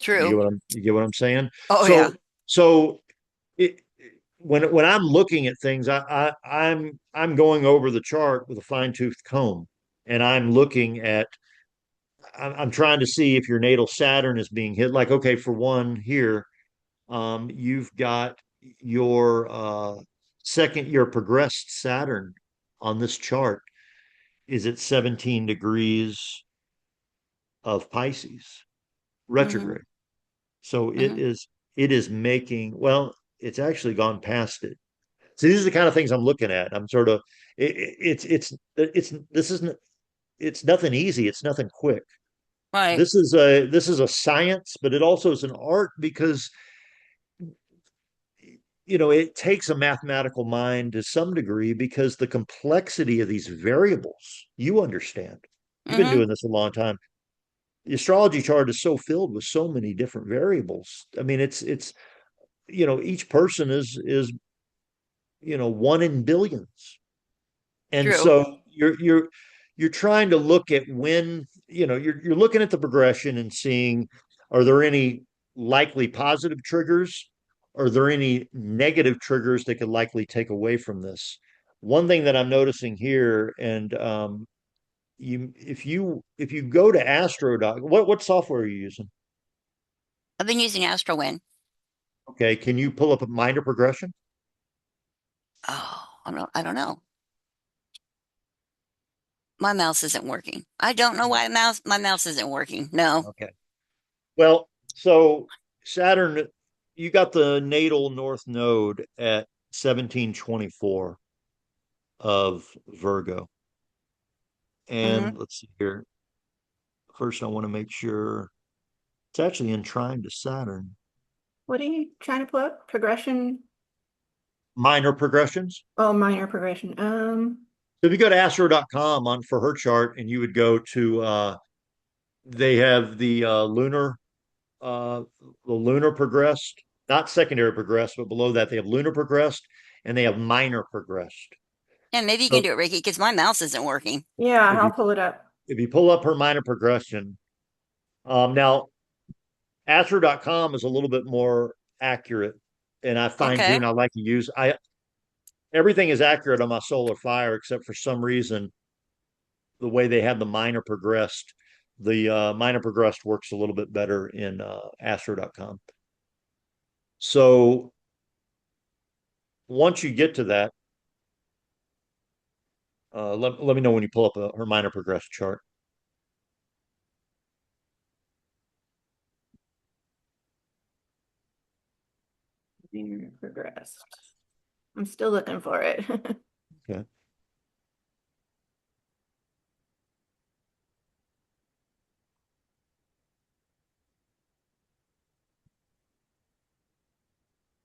True. You get what I'm saying? Oh yeah. So it, when I'm looking at things, I'm going over the chart with a fine tooth comb, and I'm looking at I'm trying to see if your natal Saturn is being hit. Like, okay, for one here, you've got your your progressed Saturn on this chart is at 17 degrees of Pisces Mm-hmm. retrograde. So Mm-hmm. it is making, well, it's actually gone past it. So these are the kind of things I'm looking at. I'm sort of it's this isn't it's nothing easy. It's nothing quick. Right. This is a science, but it also is an art because it takes a mathematical mind to some degree because the complexity of these variables, you understand. You've been Mm-hmm. doing this a long time. The astrology chart is so filled with so many different variables. I mean, it's each person is one in billions. And True. so you're trying to look at when, you're looking at the progression and seeing, are there any likely positive triggers? Are there any negative triggers that could likely take away from this? One thing that I'm noticing here, and if you go to Astrodoc, what software are you using? I've been using AstroWin. Okay, can you pull up a minor progression? Oh, I don't know. My mouse isn't working. I don't know why my mouse isn't working. No. Okay. Well, so Saturn, you got the natal north node at 1724 of Virgo. Mm-hmm. And let's see here. First, I want to make sure it's actually in trine to Saturn. What are you trying to pull up? Progression? Minor progressions. Oh, minor progression. So if you go to astro.com on for her chart and you would go to they have uh the lunar progressed, not secondary progressed, but below that they have lunar progressed and they have minor progressed. Yeah, maybe you can So do it, Ricky, because my mouse isn't working. yeah, if I'll you pull it up. if you pull up her minor progression, now astro.com is a little bit more accurate, and I fine Okay. tune. I like to use I everything is accurate on my solar fire except for some reason the way they have the minor progressed. The minor progressed works a little bit better in astro.com. So once you get to that, let me know when you pull up her minor progressed chart. Minor progressed. I'm still looking for it. Okay.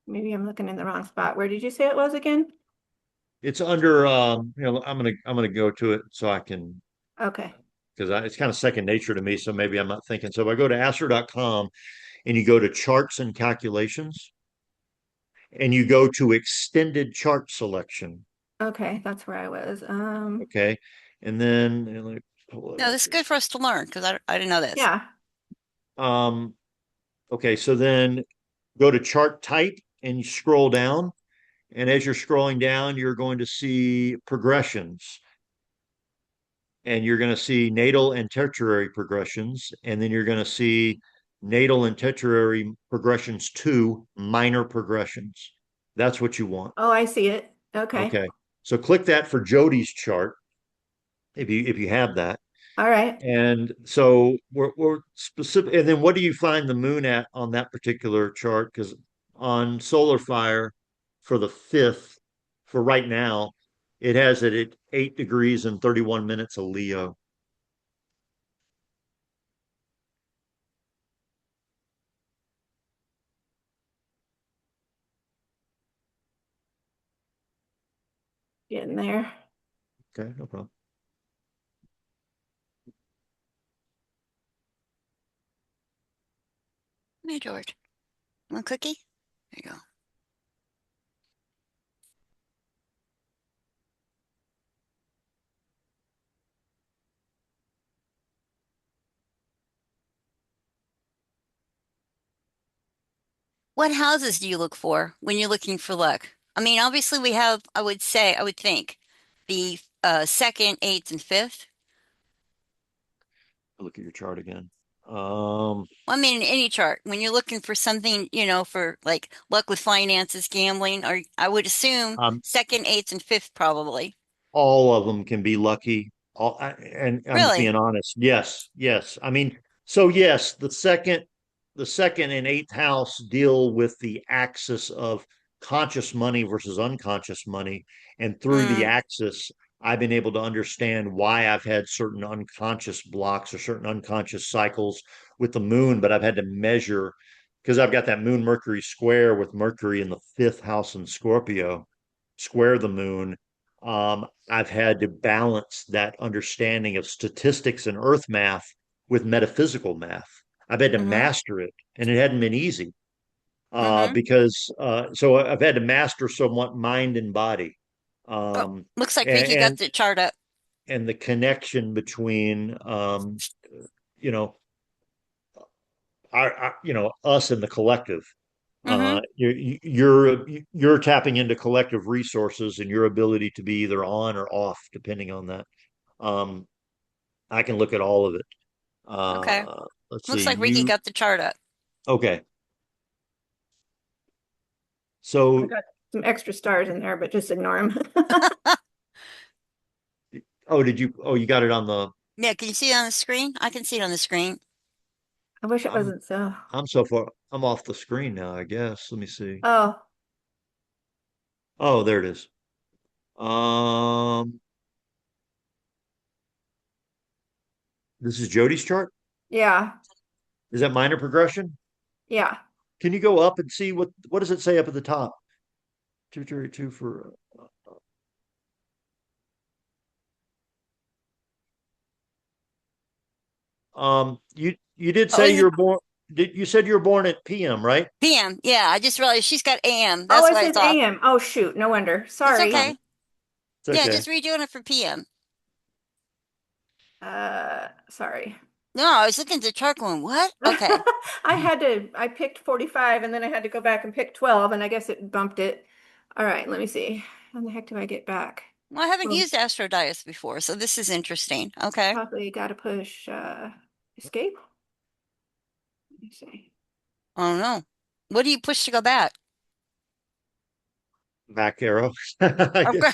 Maybe I'm looking in the wrong spot. Where did you say it was again? It's under I'm gonna go to it so I can Okay. because it's kind of second nature to me. So maybe I'm not thinking. So if I go to astro.com and you go to charts and calculations and you go to extended chart selection, Okay, that's where I was. okay, and then let me pull it No, up this is here. good for us to learn because I didn't know this. Yeah. Um, okay, so then go to chart type and you scroll down, and as you're scrolling down, you're going to see progressions. and you're going to see natal and tertiary progressions, and then you're going to see natal and tertiary progressions to minor progressions. That's what you want. Oh, I see it. Okay. Okay. So click that for Jody's chart if you have that. All right. And so we're specific. And then what do you find the moon at on that particular chart? Because on Solar Fire for the fifth, for right now, it has it at 8 degrees and 31 minutes of Leo. Getting there. Okay, no problem. Hey, George. Want a cookie? There you go. What houses do you look for when you're looking for luck? I mean, obviously we have, I would think, the second, eighth, and fifth. I'll look at your chart again. Well, I mean, in any chart, when you're looking for something, for like luck with finances, gambling, or I would assume um, second, eighth, and fifth probably. all of them can be lucky. And I'm just Really? being honest. Yes, yes. I mean, so yes, the second and eighth house deal with the axis of conscious money versus unconscious money, and through the Mm, axis, I've been able to understand why I've had certain unconscious blocks or certain unconscious cycles with the moon, but I've had to measure because I've got that moon Mercury square with Mercury in the fifth house in Scorpio, square the moon. I've had to balance that understanding of statistics and earth math with metaphysical math. I've had to mm-hmm, master it, and it hadn't been easy mm-hmm. because so I've had to master somewhat mind and body, Oh, um, looks like and, Vicky got the chart up. the connection between you know us and the collective. Mm-hmm. You're tapping into collective resources and your ability to be either on or off, depending on that. Um, I can look at all of it. Okay. Let's see. Looks like Ricky got the chart up. Okay. I So, got some extra stars in there, but just ignore them. oh, you got it on the, Yeah, can you see it on the screen? I can see it on the screen. I wish it I'm, wasn't so. I'm so far, I'm off the screen now, I guess. Let me see. Oh, Oh, there it is. Um, this is Jody's chart. yeah. Is that minor progression? Yeah. Can you go up and see what does it say up at the top? Two for, you did Oh, say is it you're born, you said you were born at PM, right? PM? Yeah, I just realized she's got AM. Oh, That's it why says it's off. AM. Oh, shoot. No wonder. It's Sorry. okay. It's Yeah, okay. just redoing it for PM. Sorry. No, I was looking at the chart going, what? Okay. I picked 45 and then I had to go back and pick 12 and I guess it bumped it. All right, let me see. How the heck do I get back? Well, I haven't Well, used Astrodias before, so this is interesting. Okay. probably got to push escape. Let me see. I don't know. What do you push to go back? Back arrow. I guess. Okay.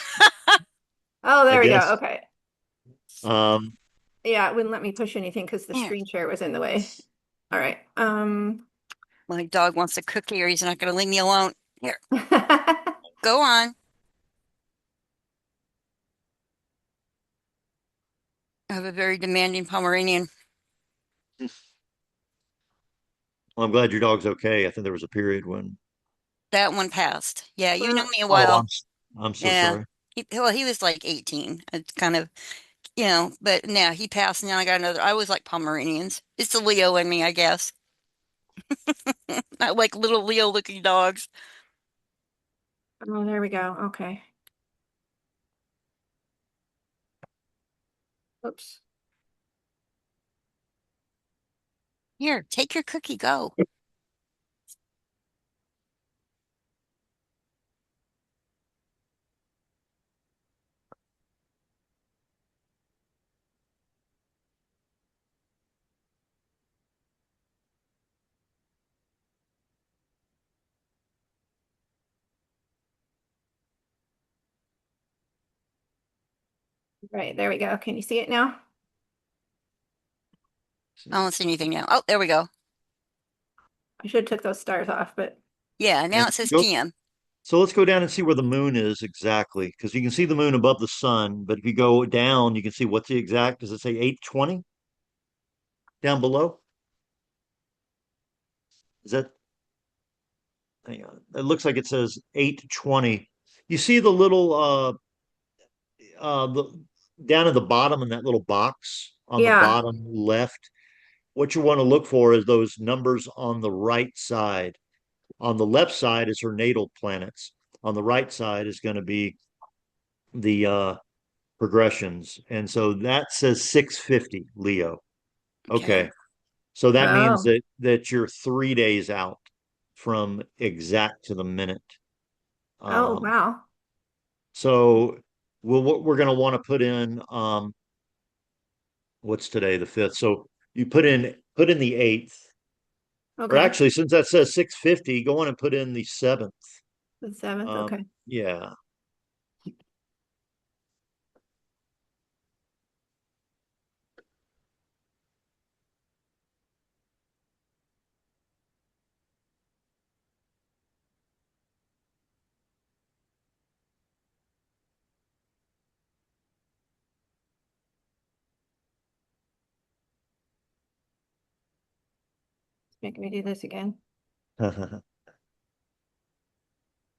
Oh, I there we go. guess. Okay. Um, Yeah, it wouldn't let me push anything because the Here. screen share was in the way. All right. My dog wants a cookie or he's not going to leave me alone. Here, go on. I have a very demanding Pomeranian. well, I'm glad your dog's okay. I think there was a period when. That one passed. Yeah, you know Well, me a Oh, while. I'm so Yeah. sorry. He was like 18. It's kind of, but now he passed. Now I got another. I always like Pomeranians. It's the Leo in me, I guess. I like little Leo looking dogs. oh, there we go. Okay. Oops. Here, take your cookie, go. Right, there we go. Can you see it now? I don't see anything now. Oh, there we go. I should have took those stars off, but Yeah, And now it says go, PM. so let's go down and see where the moon is exactly, because you can see the moon above the sun, but if you go down, you can see what's the exact, does it say 8:20 down below? Is that, hang on, it looks like it says 8:20. You see the little the down at the bottom in that little box on the yeah. bottom left. What you want to look for is those numbers on the right side. On the left side is her natal planets. On the right side is going to be the progressions. And so that says 650 Leo. Okay. Okay. So that means Oh, that you're 3 days out from exact to the minute. oh, Um, wow. so what we're going to want to put in what's today, the 5th. So you put in the 8th, or Okay. actually, since that says 650, go on and put in the 7th. The seventh. Okay. Yeah. Make me do this again.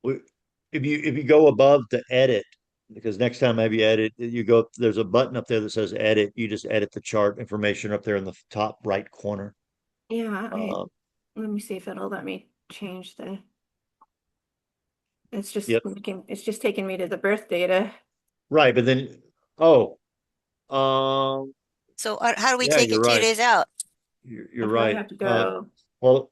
If you go above to edit, because next time maybe edit, you go, there's a button up there that says edit. You just edit the chart information up there in the top right corner. Yeah, Uh, let me see if it'll let me change the, yep. it's just taking me to the birth data. Right. But then, oh, um, So how do we yeah, take you're it two right. days out? I You're probably right. have to go, Well,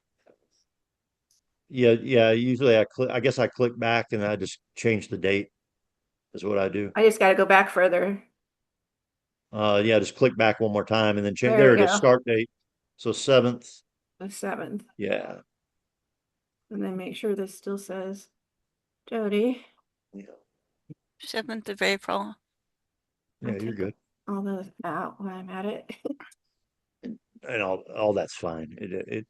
yeah, yeah. Usually I guess I click back and I just change the date is what I do. I just got to go back further. Yeah, just click back one more time and then change. There There we it is, go. start date. So 7th. The seventh. Yeah. And then make sure this still says Jody. Yeah, 7th of April. I yeah, you're took good. all those out when I'm at it. And all that's fine. It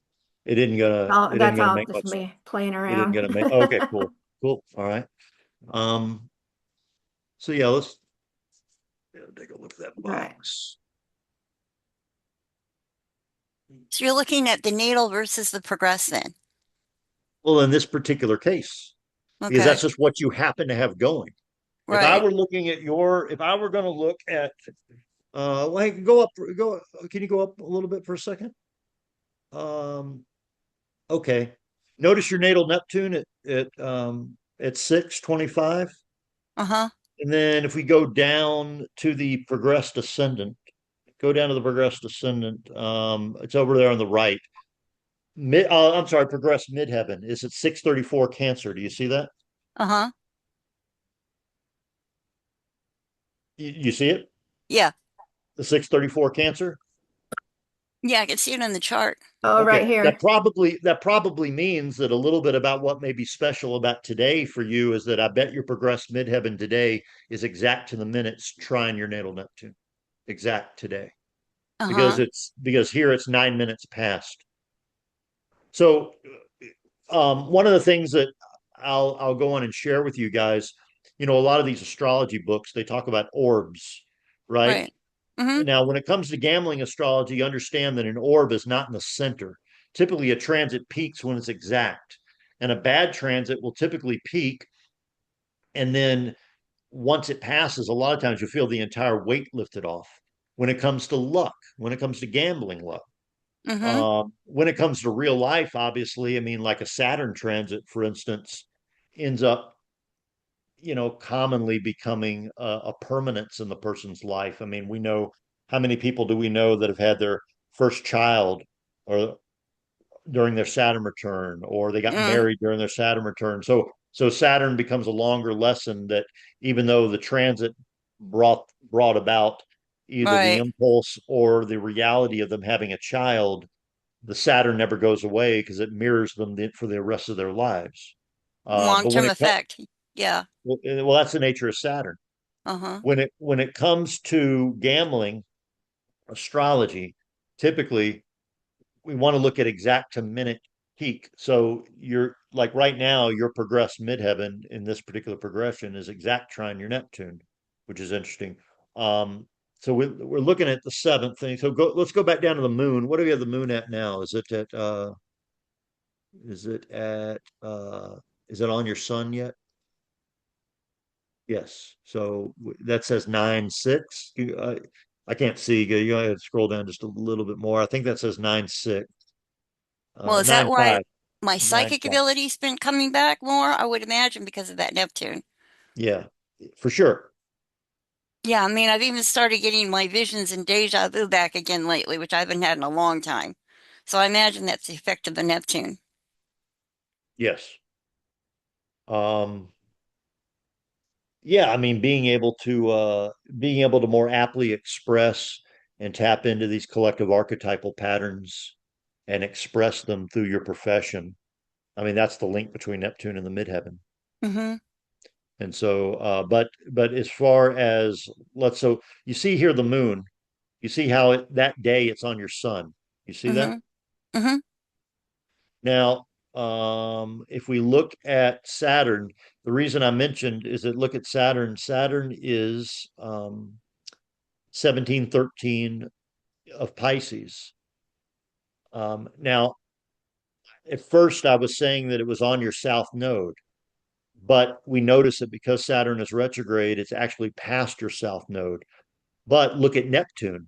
isn't gonna Oh, it isn't that's gonna all make just much. me playing It isn't around. gonna make. Oh, okay, cool, cool. All right. Um. So yeah, let's take a look at that Right. box. So you're looking at the natal versus the progress then. Well, in this particular case, because Okay. that's just what you happen to have going. Right. If I were going to look at, well, hey, go up, go. Can you go up a little bit for a second? Um. Okay. Notice your natal Neptune at 625. Uh-huh. And then if we go down to the progressed ascendant, go down to the progressed ascendant. It's over there on the right. I'm sorry, progressed midheaven is at 634 Cancer. Do you see that? Uh-huh. You see it? Yeah. The 634 Cancer. Yeah, I can see it on the chart. Oh, right Okay, here. that probably means that a little bit about what may be special about today for you is that I bet your progressed midheaven today is exact to the minutes trying your natal Neptune, exact today, Uh-huh. because here it's 9 minutes past. So, one of the things that I'll go on and share with you guys, a lot of these astrology books they talk about orbs, right? Right. Mm-hmm. Now, when it comes to gambling astrology, understand that an orb is not in the center. Typically, a transit peaks when it's exact, and a bad transit will typically peak, and then once it passes, a lot of times you feel the entire weight lifted off. When it comes to luck, when it comes to gambling luck. Mm-hmm. When it comes to real life, obviously, I mean, like a Saturn transit, for instance, ends up, commonly becoming a permanence in the person's life. I mean, we know how many people do we know that have had their first child or during their Saturn return, or they got Mm. married during their Saturn return. So Saturn becomes a longer lesson that even though the transit brought about either the Right. impulse or the reality of them having a child, the Saturn never goes away because it mirrors them for the rest of their lives. But when Long-term it effect. Yeah. well, that's the nature of Saturn. Uh-huh. When it comes to gambling, astrology, typically we want to look at exact to minute peak. So you're like right now, your progressed midheaven in this particular progression is exact trine your Neptune, which is interesting. Um, so we're looking at the seventh thing. So let's go back down to the moon. What do we have the moon at now? Is it at is it on your sun yet? Yes. So that says 9-6. I can't see. You gotta scroll down just a little bit more. I think that says 9-6. Well, is that Nine why five, my nine psychic five. ability's been coming back more? I would imagine because of that Neptune. Yeah, for sure. Yeah, I mean, I've even started getting my visions and deja vu back again lately, which I haven't had in a long time. So I imagine that's the effect of the Neptune. Yes. Um, yeah, I mean, being able to more aptly express and tap into these collective archetypal patterns and express them through your profession. I mean, that's the link between Neptune and the midheaven. Mm-hmm. And so, but as far as so you see here the moon, you see how that day it's on your sun. You see that? Mm-hmm. Mm-hmm. Now, if we look at Saturn, the reason I mentioned is that look at Saturn. Saturn is 1713 of Pisces. Now, at first, I was saying that it was on your south node, but we notice that because Saturn is retrograde, it's actually past your south node. But look at Neptune.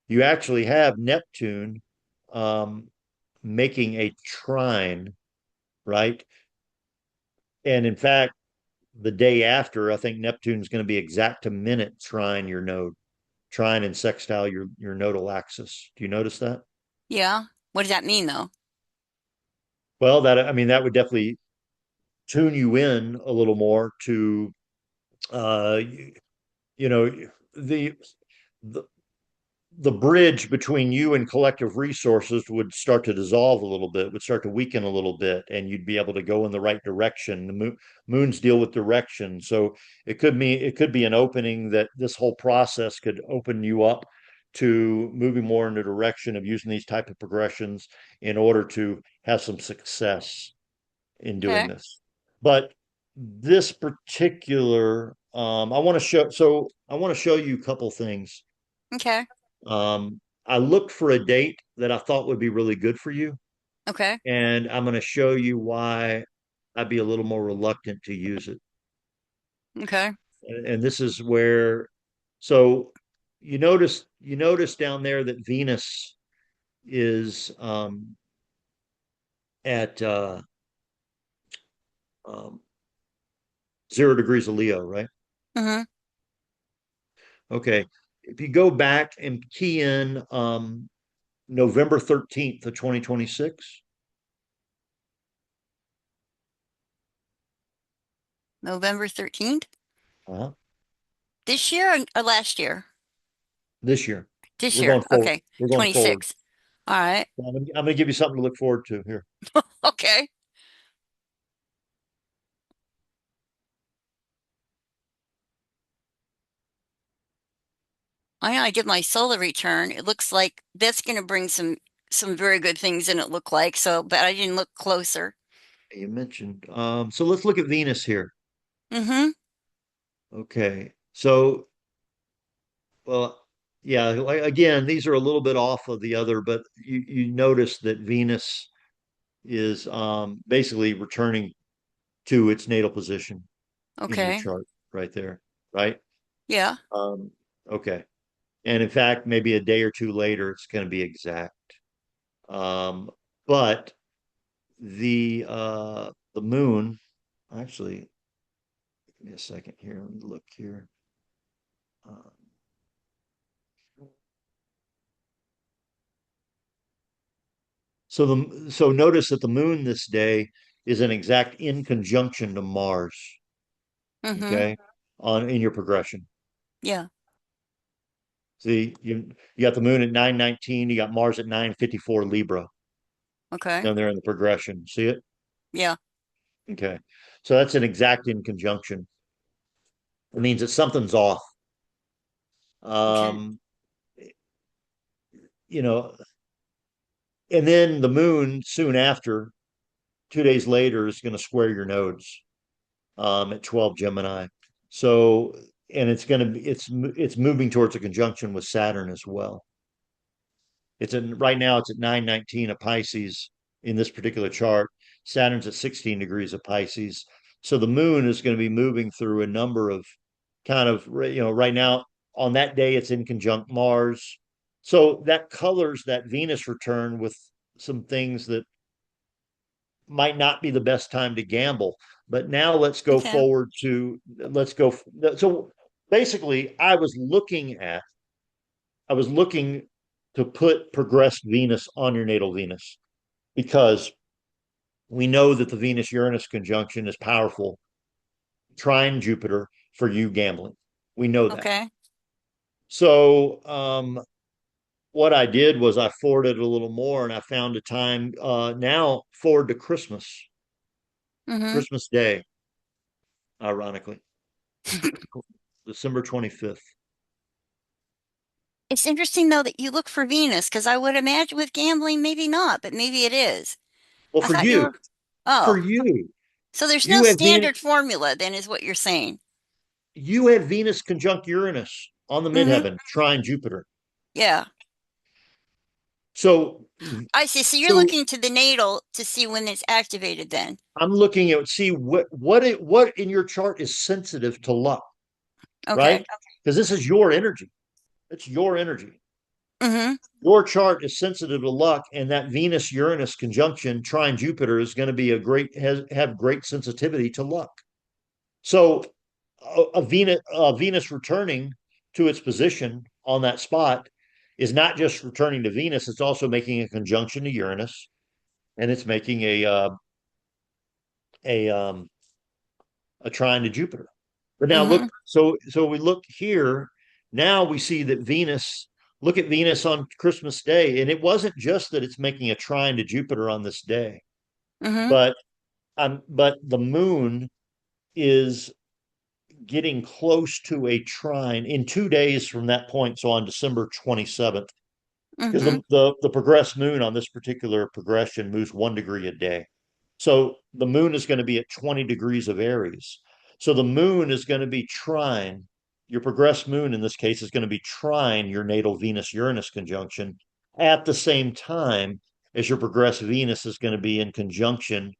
You actually have Neptune um, making a trine, right? And in fact, the day after, I think Neptune's going to be exact to minute trine your node, trine and sextile your nodal axis. Do you notice that? Yeah. What does that mean, though? Well, that I mean that would definitely tune you in a little more to you, you know the the the bridge between you and collective resources would start to dissolve a little bit, would start to weaken a little bit, and you'd be able to go in the right direction. Moons deal with direction, so it could be an opening that this whole process could open you up to moving more in the direction of using these type of progressions in order to have some success in doing Okay. this. But this particular, I want to show you a couple things. Okay. I looked for a date that I thought would be really good for you, Okay. and I'm going to show you why I'd be a little more reluctant to use it. Okay. And this is where, so you notice down there that Venus is at um, 0 degrees of Leo, right? Mm-hmm. Okay. If you go back and key in November 13th of 2026, November 13th? uh-huh, This year or last year? this year, This we're year. going forward. Okay. We're going forward. 26. All right. I'm gonna give you something to look forward to here. Okay. I did my solar return. It looks like that's going to bring some very good things in it look like. So, but I didn't look closer. You mentioned. So let's look at Venus here. Mm-hmm. Okay. So, well, yeah, like, again, these are a little bit off of the other, but you notice that Venus is basically returning to its natal position in your Okay. chart right there, right? Yeah. Um, okay. And in fact, maybe a day or two later, it's going to be exact. Um, but the moon, actually, give me a second here. Let me look here. Um, so notice that the moon this day is an exact in conjunction to Mars, Mm-hmm. okay, on in your progression. Yeah. See, you got the moon at 919, you got Mars at 954 Libra Okay. down there in the progression. See it? Yeah. Okay. So that's an exact in conjunction. It means that something's off. Okay. Um, you know, and then the moon soon after, 2 days later, is going to square your nodes at 12 Gemini. So, and it's going to be it's moving towards a conjunction with Saturn as well. It's in right now it's at 919 of Pisces in this particular chart. Saturn's at 16 degrees of Pisces. So the moon is going to be moving through a number of kind of, right now on that day it's in conjunct Mars. So that colors that Venus return with some things that might not be the best time to gamble. But now let's go Okay. forward to let's go. So basically, I was looking to put progressed Venus on your natal Venus because we know that the Venus Uranus conjunction is powerful, trine Jupiter for you gambling. We know that. Okay. So, what I did was I forwarded a little more and I found a time now forward to Mm-hmm. Christmas Day, ironically, December 25th. It's interesting though that you look for Venus because I would imagine with gambling, maybe not, but maybe it is. Well, I for thought you you, were, oh, you, so there's no you have Venus, standard formula then is what you're saying. you have Venus conjunct Uranus on the Mm-hmm. midheaven, trine Jupiter. Yeah. So, I see. So you're so looking to the natal to see when it's activated then. I'm looking at see what in your chart is sensitive to luck, Okay. right? Because this is your energy. It's your energy. Mm-hmm. Your chart is sensitive to luck, and that Venus Uranus conjunction trine Jupiter is going to be have great sensitivity to luck. So Venus returning to its position on that spot is not just returning to Venus; it's also making a conjunction to Uranus, and it's making a um, a trine to Jupiter. But now Mm-hmm. look, so we look here. Now we see that Venus. Look at Venus on Christmas Day, and it wasn't just that it's making a trine to Jupiter on this day, Mm-hmm. but but the Moon is getting close to a trine in 2 days from that point. So on December 27th, because Mm-hmm. the progressed moon on this particular progression moves 1 degree a day. So the moon is going to be at 20 degrees of Aries. So the moon is going to be trine. Your progressed moon in this case is going to be trine your natal Venus Uranus conjunction at the same time as your progressed Venus is going to be in conjunction,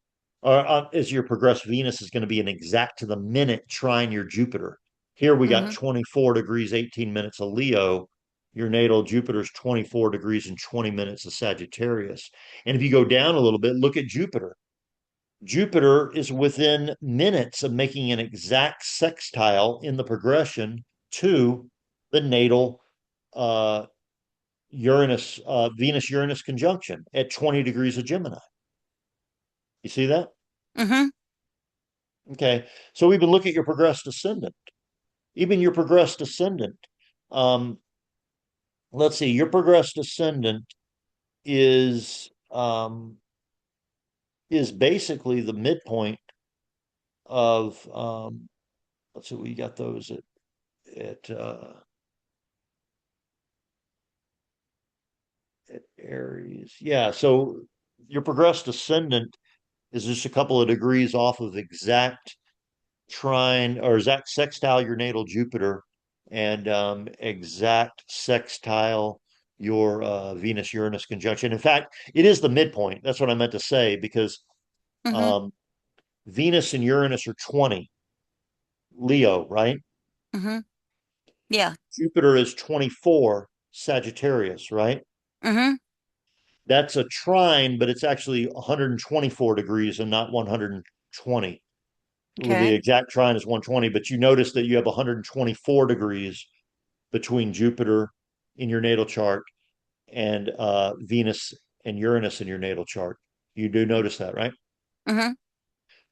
or as your progressed Venus is going to be an exact to the minute trine your Jupiter. Here we got Mm-hmm. 24 degrees, 18 minutes of Leo. Your natal Jupiter's 24 degrees and 20 minutes of Sagittarius. And if you go down a little bit, look at Jupiter. Jupiter is within minutes of making an exact sextile in the progression to the natal uh, Venus Uranus conjunction at 20 degrees of Gemini. You see that? Mm-hmm. Okay. So we've been looking at your progressed ascendant. Even your progressed ascendant. Um, let's see, your progressed ascendant is basically the midpoint of let's see, we got those at Aries. Yeah, so your progressed ascendant is just a couple of degrees off of exact trine or exact sextile your natal Jupiter and exact sextile your Venus Uranus conjunction. In fact, it is the midpoint. That's what I meant to say because Mm-hmm. um, Venus and Uranus are 20, Leo, right? Mm-hmm. Yeah. Jupiter is 24, Sagittarius, right? Mm-hmm. That's a trine, but it's actually 124 degrees and not 120. The Okay. exact trine is 120, but you notice that you have 124 degrees between Jupiter in your natal chart and Venus and Uranus in your natal chart. You do notice that, right? Mm-hmm.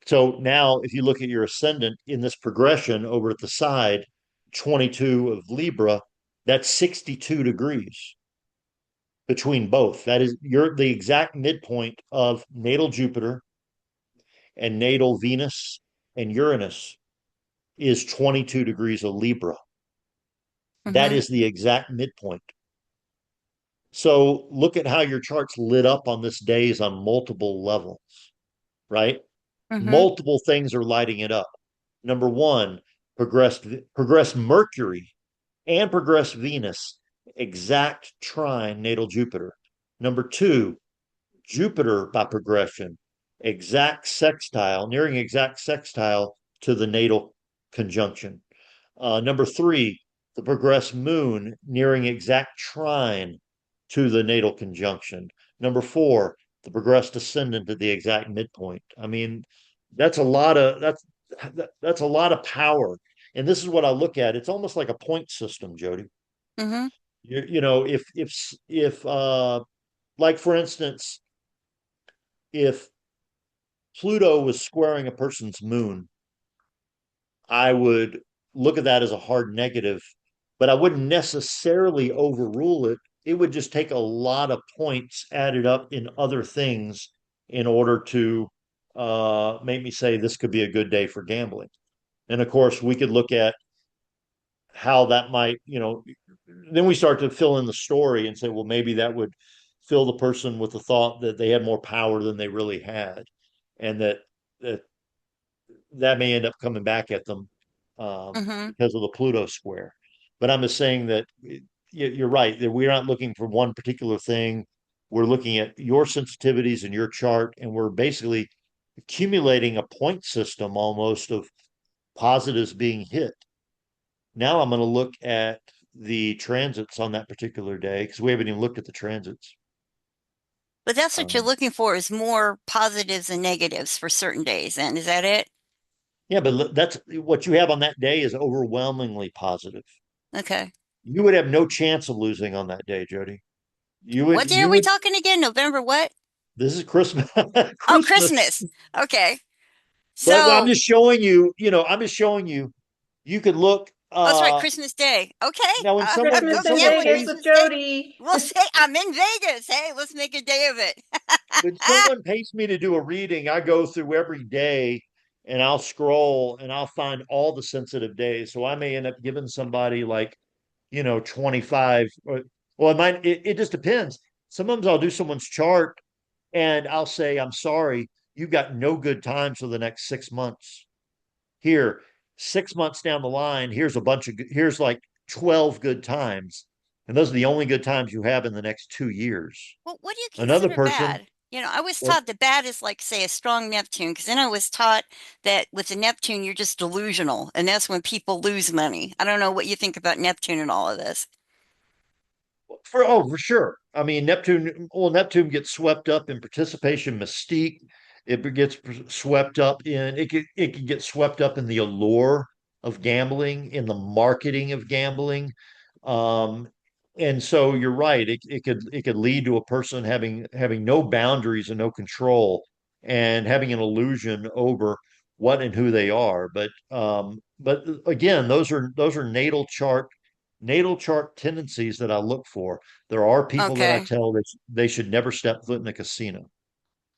So now, if you look at your ascendant in this progression over at the side, 22 of Libra, that's 62 degrees between both. That is, you're the exact midpoint of natal Jupiter and natal Venus and Uranus. is 22 degrees of Libra. That Mm-hmm. is the exact midpoint. So look at how your chart's lit up on this days on multiple levels, right? Mm-hmm. Multiple things are lighting it up. Number one, progressed Mercury and progressed Venus, exact trine natal Jupiter. Number two, Jupiter by progression, exact sextile, nearing exact sextile to the natal conjunction. Number three, the progressed moon nearing exact trine to the natal conjunction. Number four, the progressed ascendant to the exact midpoint. I mean, that's a lot of that's a lot of power. And this is what I look at. It's almost like a point system, Jody. Mm-hmm. You know, if like for instance, if Pluto was squaring a person's moon, I would look at that as a hard negative, but I wouldn't necessarily overrule it. It would just take a lot of points added up in other things in order to make me say this could be a good day for gambling. And of course, we could look at how that might, then we start to fill in the story and say, well, maybe that would fill the person with the thought that they had more power than they really had, and that that may end up coming back at them Mm-hmm. because of the Pluto square. But I'm just saying that you're right, that we're not looking for one particular thing. We're looking at your sensitivities in your chart, and we're basically accumulating a point system almost of positives being hit. Now I'm going to look at the transits on that particular day because we haven't even looked at the transits. But that's what you're Um, looking for is more positives and negatives for certain days. And is that it? yeah, but that's what you have on that day is overwhelmingly positive. Okay. You would have no chance of losing on that day, Jody. You would, What day are you we would, talking again? November what? this is Christmas, Oh, Christmas. Christmas. Okay. But I'm So, just showing you, I'm just showing you, you could look, oh, that's right, Christmas Day. Okay. now when Christmas Go in someone gambling Vegas pays, with Christmas Day. Jody. We'll say I'm in Vegas. Hey, let's make a day of it. when someone pays me to do a reading, I go through every day and I'll scroll and I'll find all the sensitive days. So I may end up giving somebody like, 25 or, well, it just depends. Sometimes I'll do someone's chart and I'll say, I'm sorry, you've got no good times for the next 6 months. Here, 6 months down the line, here's like 12 good times. And those are the only good times you have in the next 2 years. Well, what do you Another consider person, bad? I was well, taught that bad is like, say, a strong Neptune, because then I was taught that with the Neptune, you're just delusional, and that's when people lose money. I don't know what you think about Neptune and all of this. for sure. I mean, Neptune gets swept up in participation mystique. It gets swept up in it could get swept up in the allure of gambling, in the marketing of gambling. Um, and so you're right. It could lead to a person having no boundaries and no control, and having an illusion over what and who they are. But again, those are natal chart tendencies that I look for. There are people that I Okay. tell that they should never step foot in a casino.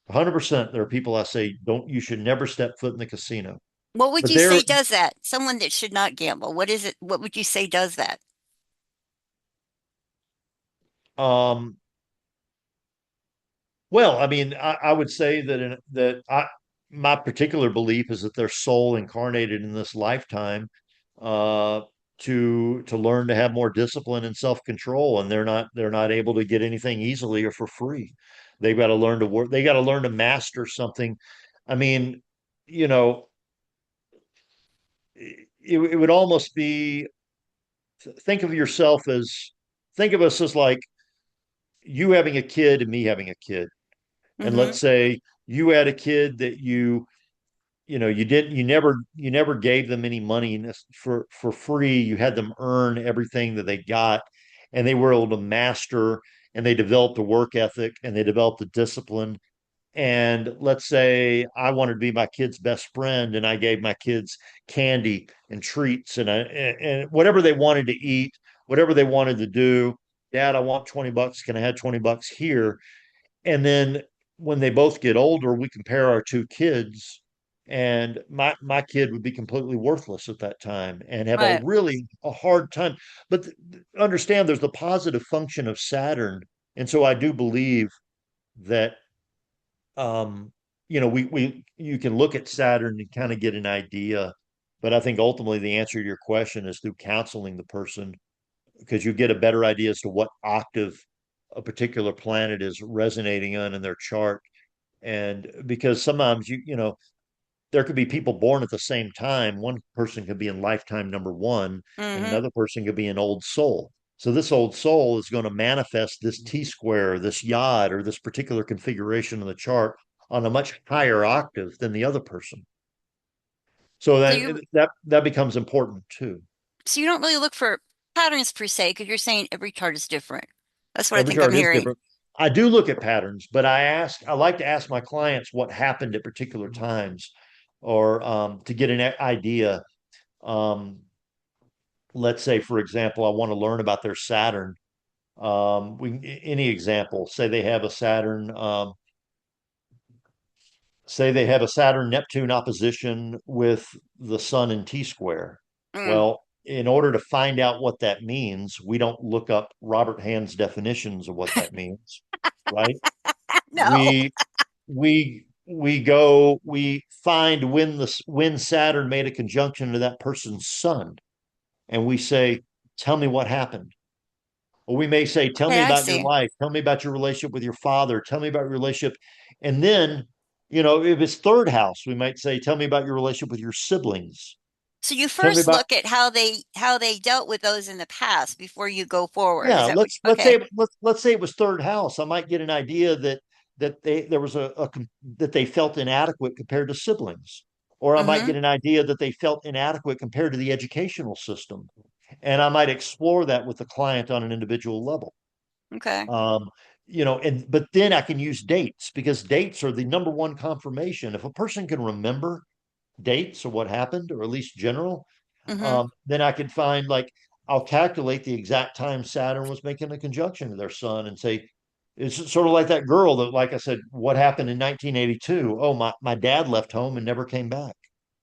100% there are people I say don't you should never step foot in the casino. What would But you they're say does that? Someone that should not gamble. What is it? What would you say does that? um well, I mean, I would say that my particular belief is that their soul incarnated in this lifetime uh to learn to have more discipline and self-control, and they're not able to get anything easily or for free. They've got to learn to work, they got to learn to master something. I mean, you know, it would almost be, think of yourself as, think of us as like you having a kid and me having a kid. And Mm-hmm. let's say you had a kid that you never gave them any money for free. You had them earn everything that they got, and they were able to master, and they developed a work ethic, and they developed a discipline. And let's say I wanted to be my kid's best friend, and I gave my kids candy and treats, and whatever they wanted to eat, whatever they wanted to do. Dad, I want $20. Can I have $20 here? And then when they both get older, we compare our two kids, and my kid would be completely worthless at that time and have a Right. really a hard time. But understand there's the positive function of Saturn, and so I do believe that um, we you can look at Saturn and kind of get an idea, but I think ultimately the answer to your question is through counseling the person because you get a better idea as to what octave a particular planet is resonating on in their chart. And because sometimes there could be people born at the same time. One person could be in lifetime number one, and Mm-hmm. another person could be an old soul. So this old soul is going to manifest this T square, this yod, or this particular configuration of the chart on a much higher octave than the other person. So So then you that becomes important too. so you don't really look for patterns per se because you're saying every chart is different. That's what I Every think I'm chart is hearing. different. I do look at patterns, but I like to ask my clients what happened at particular times or to get an idea. Um, let's say, for example, I want to learn about their Saturn. Any example, say they have a Saturn Neptune opposition with the Sun in T square. Mm. Well, in order to find out what that means, we don't look up Robert Hand's definitions of what that means, right? No. We find when Saturn made a conjunction to that person's sun, and we say, "Tell me what happened." Or we may say, tell Okay, me I about your see. life. Tell me about your relationship with your father. Tell me about your relationship. And then, if it's third house, we might say, tell me about your relationship with your siblings. So you Tell me first about, look at how they dealt with those in the past before you go forward. Is yeah, that what let's okay. say let's say it was third house. I might get an idea that there was that they felt inadequate compared to siblings. Or I might Mm-hmm. get an idea that they felt inadequate compared to the educational system. And I might explore that with the client on an individual level. Okay. Um, and but then I can use dates because dates are the number one confirmation. If a person can remember dates or what happened, or at least general, Mm-hmm. then I can find like I'll calculate the exact time Saturn was making a conjunction to their sun and say, it's sort of like that girl that, like I said, what happened in 1982? Oh, my dad left home and never came back.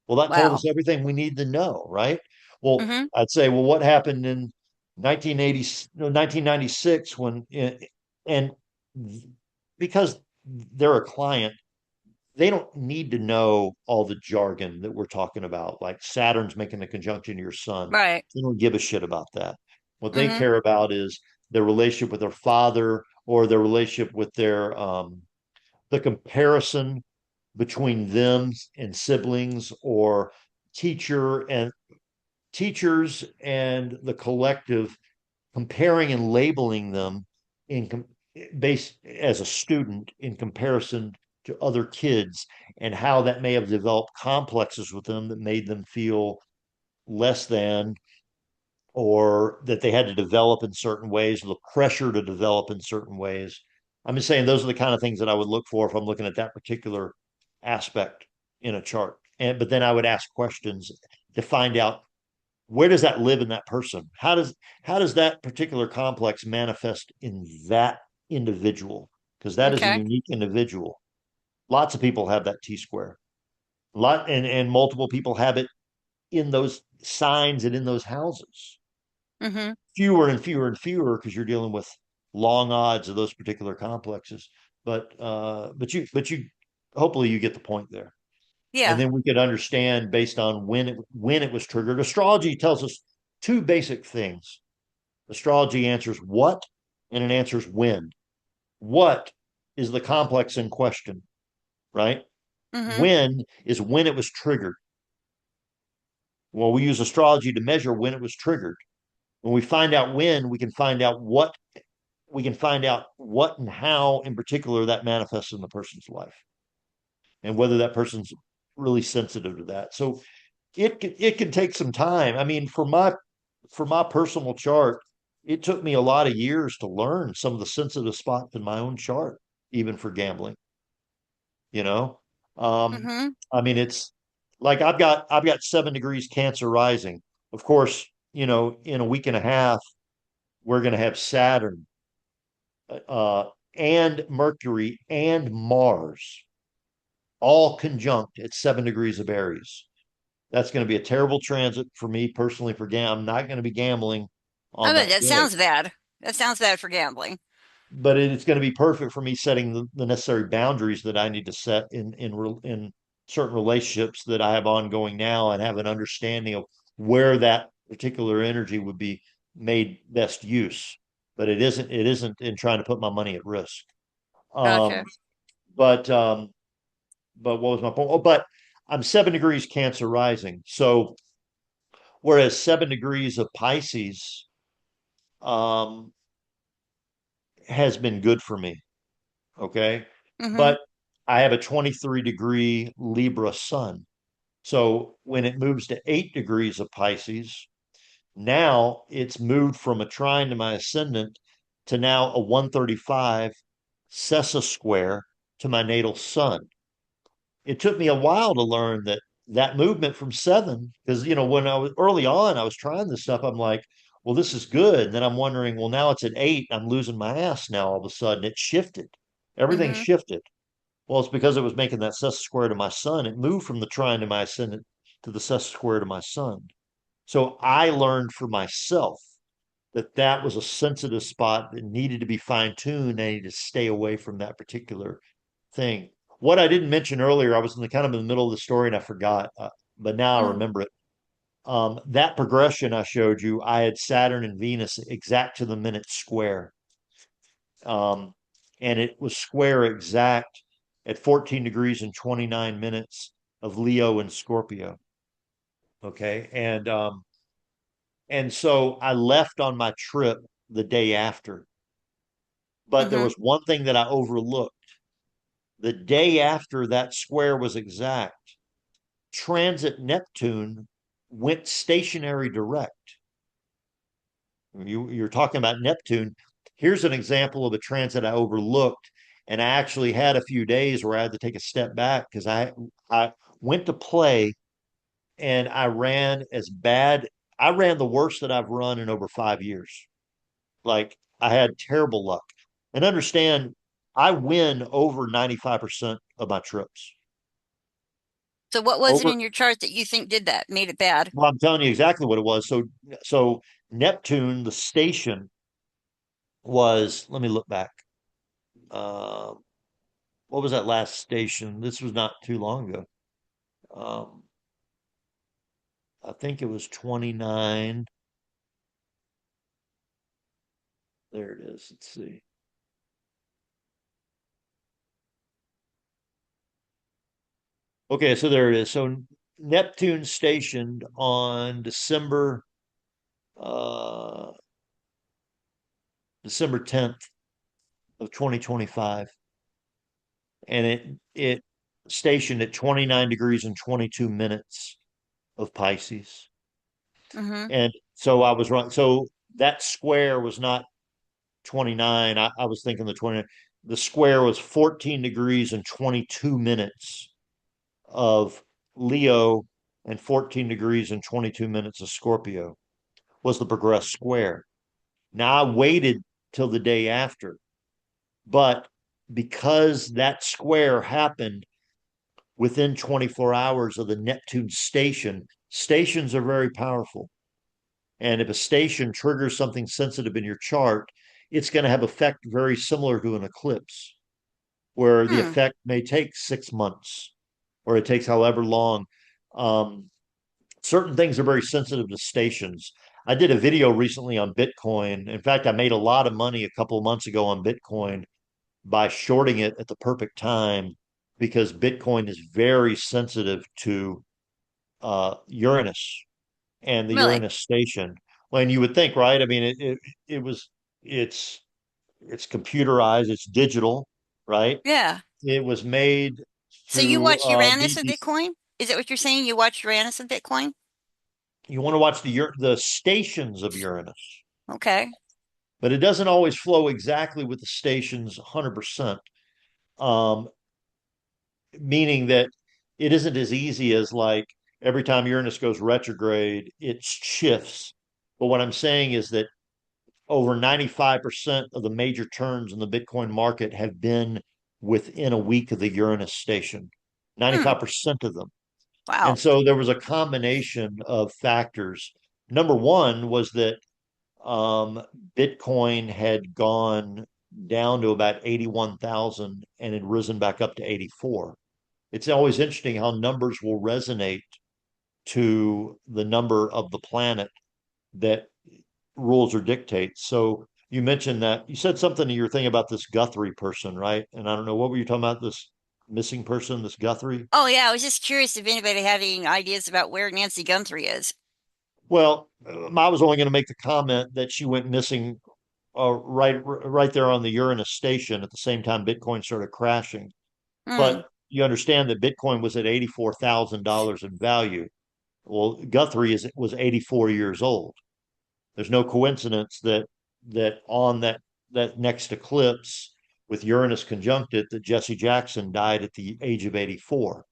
Well, that told Wow. us everything we need to know, right? Well, Mm-hmm. I'd say, well, what happened in 1980, no, 1996 and because they're a client, they don't need to know all the jargon that we're talking about, like Saturn's making a conjunction to your sun. Right. They don't give a shit about that. What they Mm-hmm. care about is their relationship with their father or their relationship with the comparison between them and siblings or teacher and teachers and the collective comparing and labeling them in base as a student in comparison to other kids and how that may have developed complexes with them that made them feel less than or that they had to develop in certain ways, the pressure to develop in certain ways. I'm just saying those are the kind of things that I would look for if I'm looking at that particular aspect in a chart. And but then I would ask questions to find out where does that live in that person? How does that particular complex manifest in that individual? Because that is a Okay. unique individual. Lots of people have that T square. And multiple people have it in those signs and in those houses. Mm-hmm. Fewer and fewer and fewer because you're dealing with long odds of those particular complexes. But you hopefully you get the point there. And Yeah. then we could understand based on when it was triggered. Astrology tells us two basic things. Astrology answers what and it answers when. What is the complex in question, right? Mm-hmm. When is when it was triggered. Well, we use astrology to measure when it was triggered. When we find out when, we can find out what and how in particular that manifests in the person's life and whether that person's really sensitive to that. So it can take some time. I mean, for my personal chart, it took me a lot of years to learn some of the sensitive spots in my own chart, even for gambling, you know. Um, Mm-hmm. I mean, it's like I've got 7 degrees Cancer rising. Of course, in a week and a half, we're going to have Saturn, uh, and Mercury and Mars all conjunct at 7 degrees of Aries. That's going to be a terrible transit for me personally. I'm not going to be gambling I on bet that that day, sounds bad. That sounds bad for gambling. but it's going to be perfect for me setting the necessary boundaries that I need to set in certain relationships that I have ongoing now, and have an understanding of where that particular energy would be made best use. But it isn't in trying to put my money at risk. Um, Gotcha. but but what was my point? Oh, but I'm 7 degrees Cancer rising. So whereas 7 degrees of Pisces um, has been good for me. Okay. Mm-hmm. But I have a 23-degree Libra sun. So when it moves to 8 degrees of Pisces, now it's moved from a trine to my ascendant to now a 135 Sessa square to my natal sun. It took me a while to learn that that movement from seven, because when I was early on, I was trying this stuff. I'm like, well, this is good. And then I'm wondering, well, now it's at 8. I'm losing my ass now. All of a sudden, it shifted. Everything Mm-hmm. shifted. Well, it's because it was making that sess square to my sun. It moved from the trine to my ascendant to the sess square to my sun. So I learned for myself that that was a sensitive spot that needed to be fine tuned. I needed to stay away from that particular thing. What I didn't mention earlier, I was in the kind of in the middle of the story and I forgot, but now I Mm. remember it. That progression I showed you, I had Saturn and Venus exact to the minute square. Um, and it was square exact at 14 degrees and 29 minutes of Leo and Scorpio. Okay. And so I left on my trip the day after. But there Mm-hmm. was one thing that I overlooked. The day after that square was exact, transit Neptune went stationary direct. You're talking about Neptune. Here's an example of a transit I overlooked. And I actually had a few days where I had to take a step back because I went to play and I ran as bad. I ran the worst that I've run in over 5 years. Like I had terrible luck. And understand, I win over 95% of my trips. So what was it Over, in your chart that you think did that, made it bad? well, I'm telling you exactly what it was. So Neptune, the station was, let me look back. Uh, what was that last station? This was not too long ago. Um, I think it was 29. There it is. Let's see. Okay, so there it is. So Neptune stationed on uh, December 10th of 2025, and it stationed at 29 degrees and 22 minutes of Pisces. Mm-hmm. And so I was wrong. So that square was not 29. I was thinking the 20. The square was 14 degrees and 22 minutes of Leo and 14 degrees and 22 minutes of Scorpio was the progressed square. Now I waited till the day after, but because that square happened within 24 hours of the Neptune station, stations are very powerful. And if a station triggers something sensitive in your chart, it's going to have effect very similar to an eclipse, where the Hmm. effect may take 6 months or it takes however long. Um, Certain things are very sensitive to stations. I did a video recently on Bitcoin. In fact, I made a lot of money a couple of months ago on Bitcoin by shorting it at the perfect time because Bitcoin is very sensitive to Uranus and the Really? Uranus station. When you would think, right? I mean, it was it's it's computerized, it's digital, right? Yeah. It was made So you through watch Uranus and BBC. Bitcoin? Is that what you're saying? You watch Uranus and Bitcoin? You want to watch the stations of Uranus, Okay. but it doesn't always flow exactly with the stations 100%. Um, Meaning that it isn't as easy as like every time Uranus goes retrograde, it shifts. But what I'm saying is that over 95% of the major turns in the Bitcoin market have been within a week of the Uranus station. Hmm. 95% of them. And Wow. so there was a combination of factors. Number one was that um, Bitcoin had gone down to about 81,000 and had risen back up to 84. It's always interesting how numbers will resonate to the number of the planet that rules or dictates. So you mentioned that you said something in your thing about this Guthrie person, right? And I don't know what were you talking about, this missing person, this Guthrie? Oh yeah, I was just curious if anybody had any ideas about where Nancy Guthrie is. Well, I was only going to make the comment that she went missing right there on the Uranus station at the same time Bitcoin started crashing. Hmm. But you understand that Bitcoin was at $84,000 in value. Well, Guthrie was 84 years old. There's no coincidence that on that next eclipse with Uranus conjunct it, that Jesse Jackson died at the age of 84.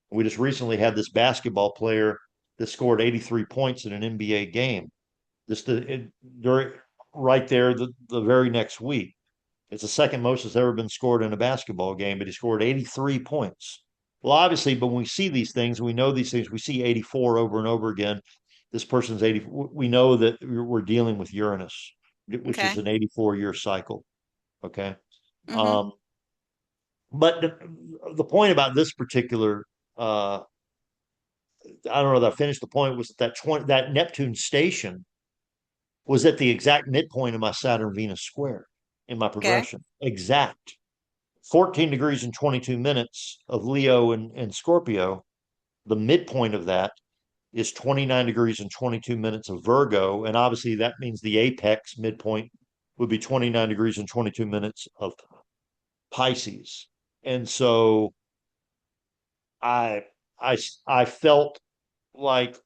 We just recently had this basketball player that scored 83 points in an NBA game. Just during right there the very next week. It's the second most that's ever been scored in a basketball game, but he scored 83 points. Well, obviously, but when we see these things, we know these things. We see 84 over and over again. This person's 80. We know that we're dealing with Uranus, which is Okay. an 84-year cycle. Okay. Mm-hmm. Um, but the point about this particular, uh, I don't know that I finished the point, was that Neptune station was at the exact midpoint of my Saturn Venus square in my Okay. progression. Exact. 14 degrees and 22 minutes of Leo and Scorpio. The midpoint of that is 29 degrees and 22 minutes of Virgo. And obviously, that means the apex midpoint would be 29 degrees and 22 minutes of Pisces. And so I, I felt like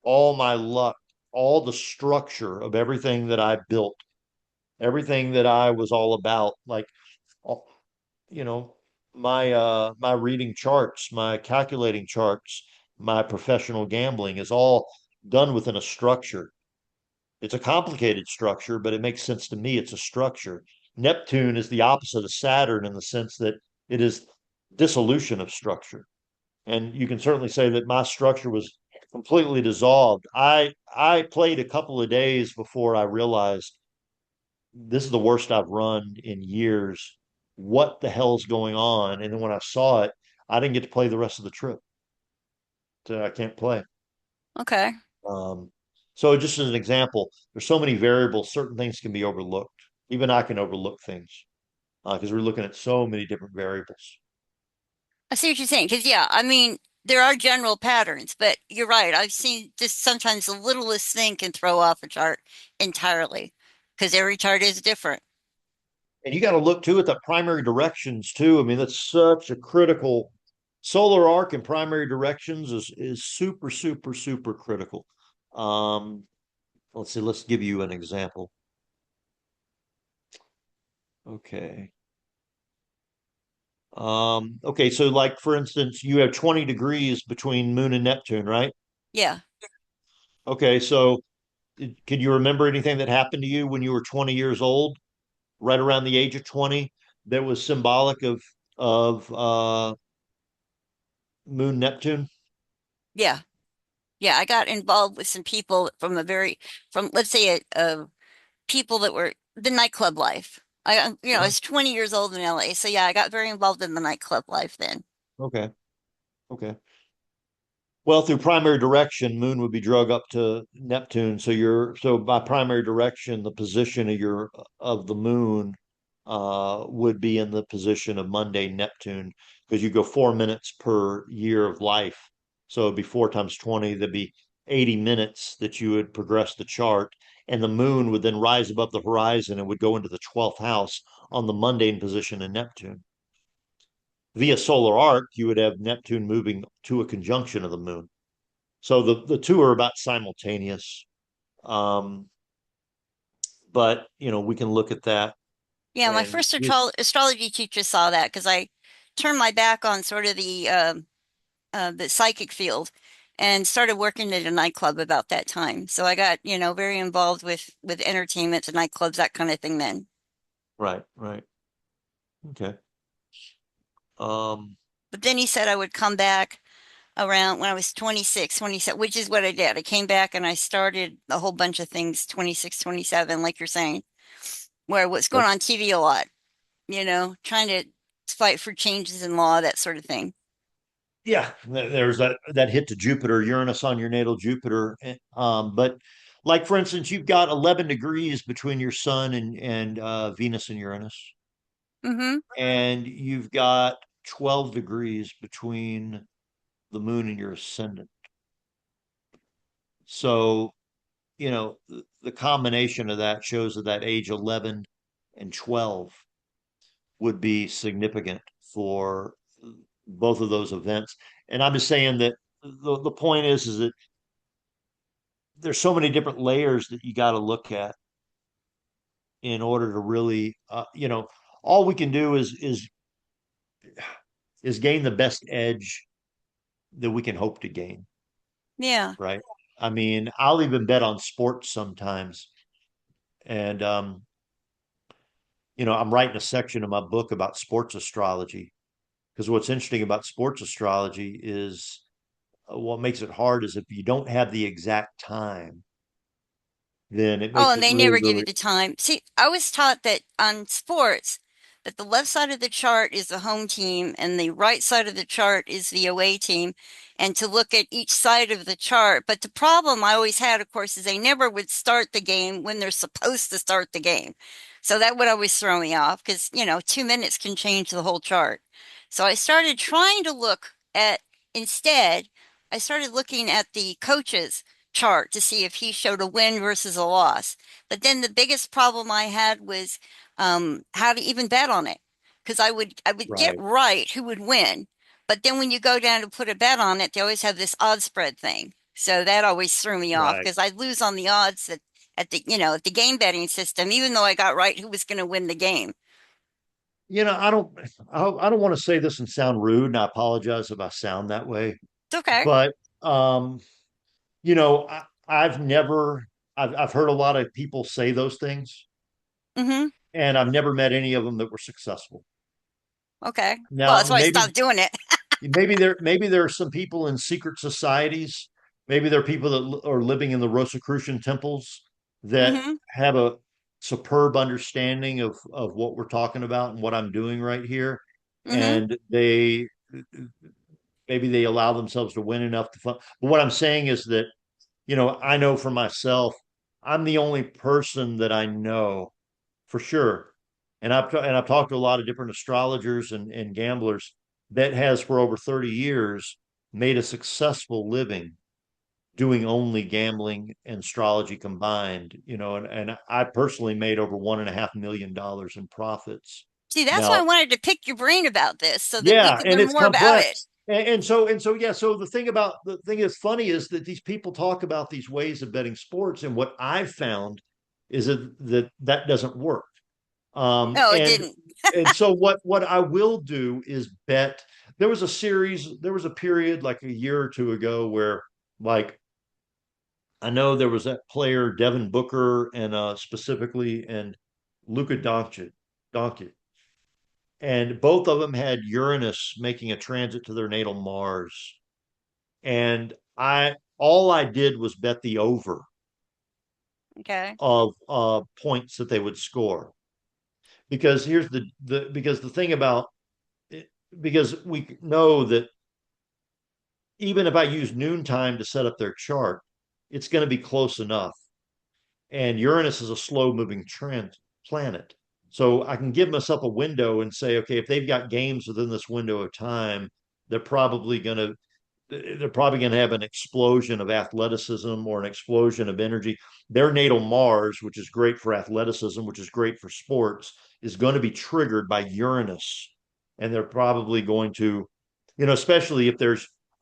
all my luck, all the structure of everything that I built, everything that I was all about, like you know, my reading charts, my calculating charts, my professional gambling is all done within a structure. It's a complicated structure, but it makes sense to me. It's a structure. Neptune is the opposite of Saturn in the sense that it is dissolution of structure. And you can certainly say that my structure was completely dissolved. I played a couple of days before I realized this is the worst I've run in years. What the hell's going on? And then when I saw it, I didn't get to play the rest of the trip. So I can't play. Okay. Um, so just as an example, there's so many variables, certain things can be overlooked. Even I can overlook things because we're looking at so many different variables. I see what you're saying. Because yeah, I mean, there are general patterns, but you're right. I've seen just sometimes the littlest thing can throw off a chart entirely because every chart is different. And you got to look too at the primary directions too. I mean, that's such a critical solar arc and primary directions is super, super, super critical. Um, let's see, let's give you an example. Okay. Okay, so like for instance, you have 20 degrees between Moon and Neptune, right? Yeah. Okay, so can you remember anything that happened to you when you were 20 years old, right around the age of 20, that was symbolic of Moon Neptune? Yeah. Yeah. I got involved with some people from let's say people that were the nightclub life. I Yeah. was 20 years old in LA. So yeah, I got very involved in the nightclub life then. Okay. Okay. Well, through primary direction, Moon would be drug up to Neptune. So by primary direction, the position of the Moon would be in the position of Monday Neptune because you go 4 minutes per year of life. So it'd be 4 times 20. There'd be 80 minutes that you would progress the chart, and the Moon would then rise above the horizon and would go into the 12th house on the mundane position in Neptune. Via solar arc, you would have Neptune moving to a conjunction of the Moon. So the two are about simultaneous. Um, but we can look at that Yeah, my and first astrology teacher saw that because I turned my back on sort of the psychic field and started working at a nightclub about that time. So I got, very involved with entertainment and nightclubs, that kind of thing then. right, right. Okay. Um, But then he said I would come back around when I was 26, 27, which is what I did. I came back and I started a whole bunch of things, 26, 27, like you're saying, where what's going on TV a lot, trying to fight for changes in law, that sort of thing. Yeah, there's that hit to Jupiter, Uranus on your natal Jupiter. But like for instance, you've got 11 degrees between your Sun and Venus and Uranus, Mm-hmm. and you've got 12 degrees between the Moon and your ascendant. So the combination of that shows that age 11 and 12 would be significant for both of those events. And I'm just saying that the point is that there's so many different layers that you got to look at in order to really, all we can do is gain the best edge that we can hope to gain, Yeah. right? I mean, I'll even bet on sports sometimes, and I'm writing a section of my book about sports astrology because what's interesting about sports astrology is what makes it hard is if you don't have the exact time, then it Oh, makes and it they really, never give you really the time. See, I was taught that on sports, that the left side of the chart is the home team and the right side of the chart is the away team, and to look at each side of the chart. But the problem I always had, of course, is they never would start the game when they're supposed to start the game. So that would always throw me off because, 2 minutes can change the whole chart. So I started trying to look at, instead, I started looking at the coaches chart to see if he showed a win versus a loss. But then the biggest problem I had was how to even bet on it because I would get right, right who would win, but then when you go down to put a bet on it, they always have this odd spread thing. So that always threw me off right. because I'd lose on the odds at the game betting system, even though I got right who was going to win the game. I don't, I don't want to say this and sound rude, and I apologize if I sound that way, It's okay. but um, I've never, I've heard a lot of people say those things, Mm-hmm. and I've never met any of them that were successful. Okay. Well, Now, that's why I stopped doing it. maybe there are some people in secret societies. Maybe there are people that are living in the Rosicrucian temples that Mm-hmm. have a superb understanding of what we're talking about and what I'm doing right here, Mm-hmm. and maybe they allow themselves to win enough to fun. But what I'm saying is that I know for myself, I'm the only person that I know for sure, and I've talked to a lot of different astrologers and gamblers that has for over 30 years made a successful living doing only gambling and astrology combined. And I personally made over $1.5 million in profits. See, that's why I Now, wanted to pick your brain about this so that we yeah, could and learn it's more about it. complex. And so yeah, so the thing that's funny is that these people talk about these ways of betting sports, and what I've found is that doesn't work. No, it And didn't. so what I will do is bet. There was a period like a year or two ago where, like, I know there was that player Devin Booker and specifically and Luka Doncic, and both of them had Uranus making a transit to their natal Mars. And I all I did was bet the over Okay. of points that they would score because here's the thing about it, because we know that even if I use noontime to set up their chart, it's going to be close enough. And Uranus is a slow moving trend planet. So I can give myself a window and say, okay, if they've got games within this window of time, they're probably going to they're probably going to have an explosion of athleticism or an explosion of energy. Their natal Mars, which is great for athleticism, which is great for sports, is going to be triggered by Uranus. And they're probably going to, especially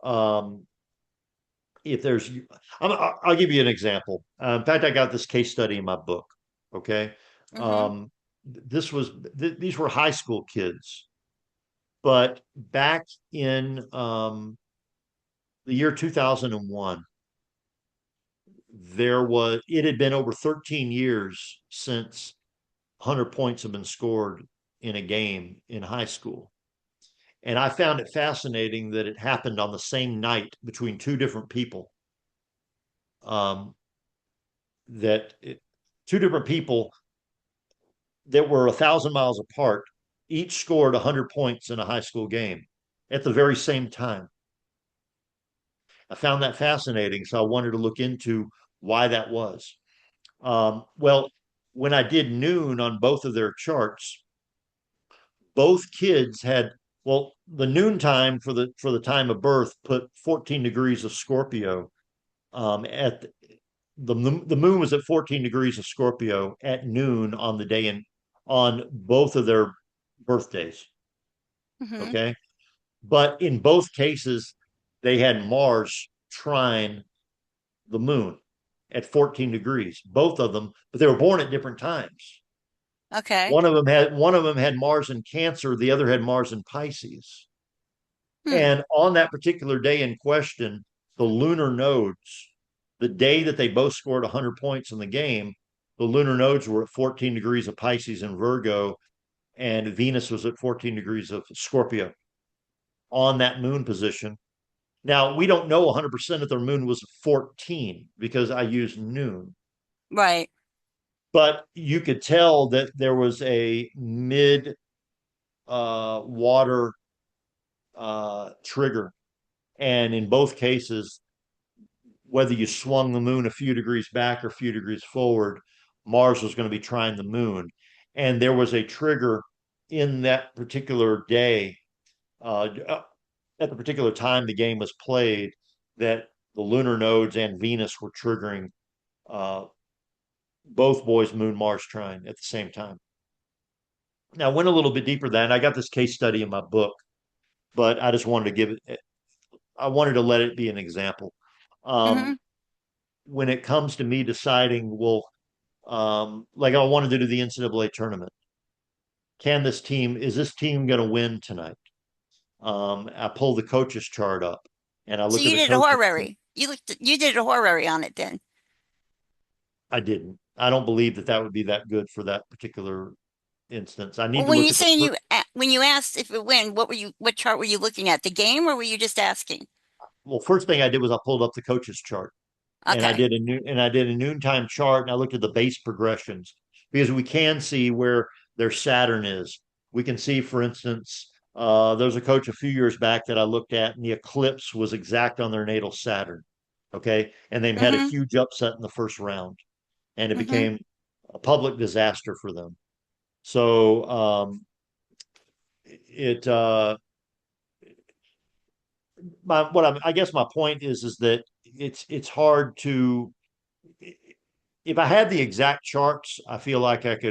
um, if there's, I'll give you an example. In fact, I got this case study in my book. Okay. Mm-hmm. Um, these were high school kids, but back in the year 2001, it had been over 13 years since 100 points have been scored in a game in high school. And I found it fascinating that it happened on the same night between two different people. Um, that it, two different people that were 1,000 miles apart each scored 100 points in a high school game at the very same time. I found that fascinating, so I wanted to look into why that was. Well, when I did noon on both of their charts, both kids had, well, the noon time for the time of birth put 14 degrees of Scorpio at the moon was at 14 degrees of Scorpio at noon on the day in on both of their birthdays. Mm-hmm. Okay. But in both cases, they had Mars trine the moon at 14 degrees, both of them, but they were born at different times. Okay. One of them had Mars in Cancer, the other had Mars in Pisces. Hmm. And on that particular day in question, the lunar nodes, the day that they both scored 100 points in the game, the lunar nodes were at 14 degrees of Pisces and Virgo, and Venus was at 14 degrees of Scorpio on that moon position. Now, we don't know 100% if their moon was 14 because I used noon, Right. but you could tell that there was a mid water trigger. And in both cases, whether you swung the moon a few degrees back or a few degrees forward, Mars was going to be trying the moon. And there was a trigger in that particular day, at the particular time the game was played, that the lunar nodes and Venus were triggering uh, both boys' moon Mars trine at the same time. Now, I went a little bit deeper than I got this case study in my book, but I just wanted to give it, I wanted to let it be an example. Mm-hmm. Um, when it comes to me deciding, well, like I wanted to do the NCAA tournament. Is this team going to win tonight? I pull the coaches chart up and I So look at you the did a coaches. horary. You did a horary on it then. I didn't. I don't believe that that would be that good for that particular instance. I need Well, to when look you at the, saying when you asked if it win, what chart were you looking at? The game, or were you just asking? well, first thing I did was I pulled up the coaches chart and Okay. I did a noontime chart and I looked at the base progressions because we can see where their Saturn is. We can see, for instance, there's a coach a few years back that I looked at, and the eclipse was exact on their natal Saturn. Okay, and they had a Mm-hmm. huge upset in the first round, and it Mm-hmm. became a public disaster for them. So it my what I guess my point is that it's hard to if I had the exact charts, I feel like I could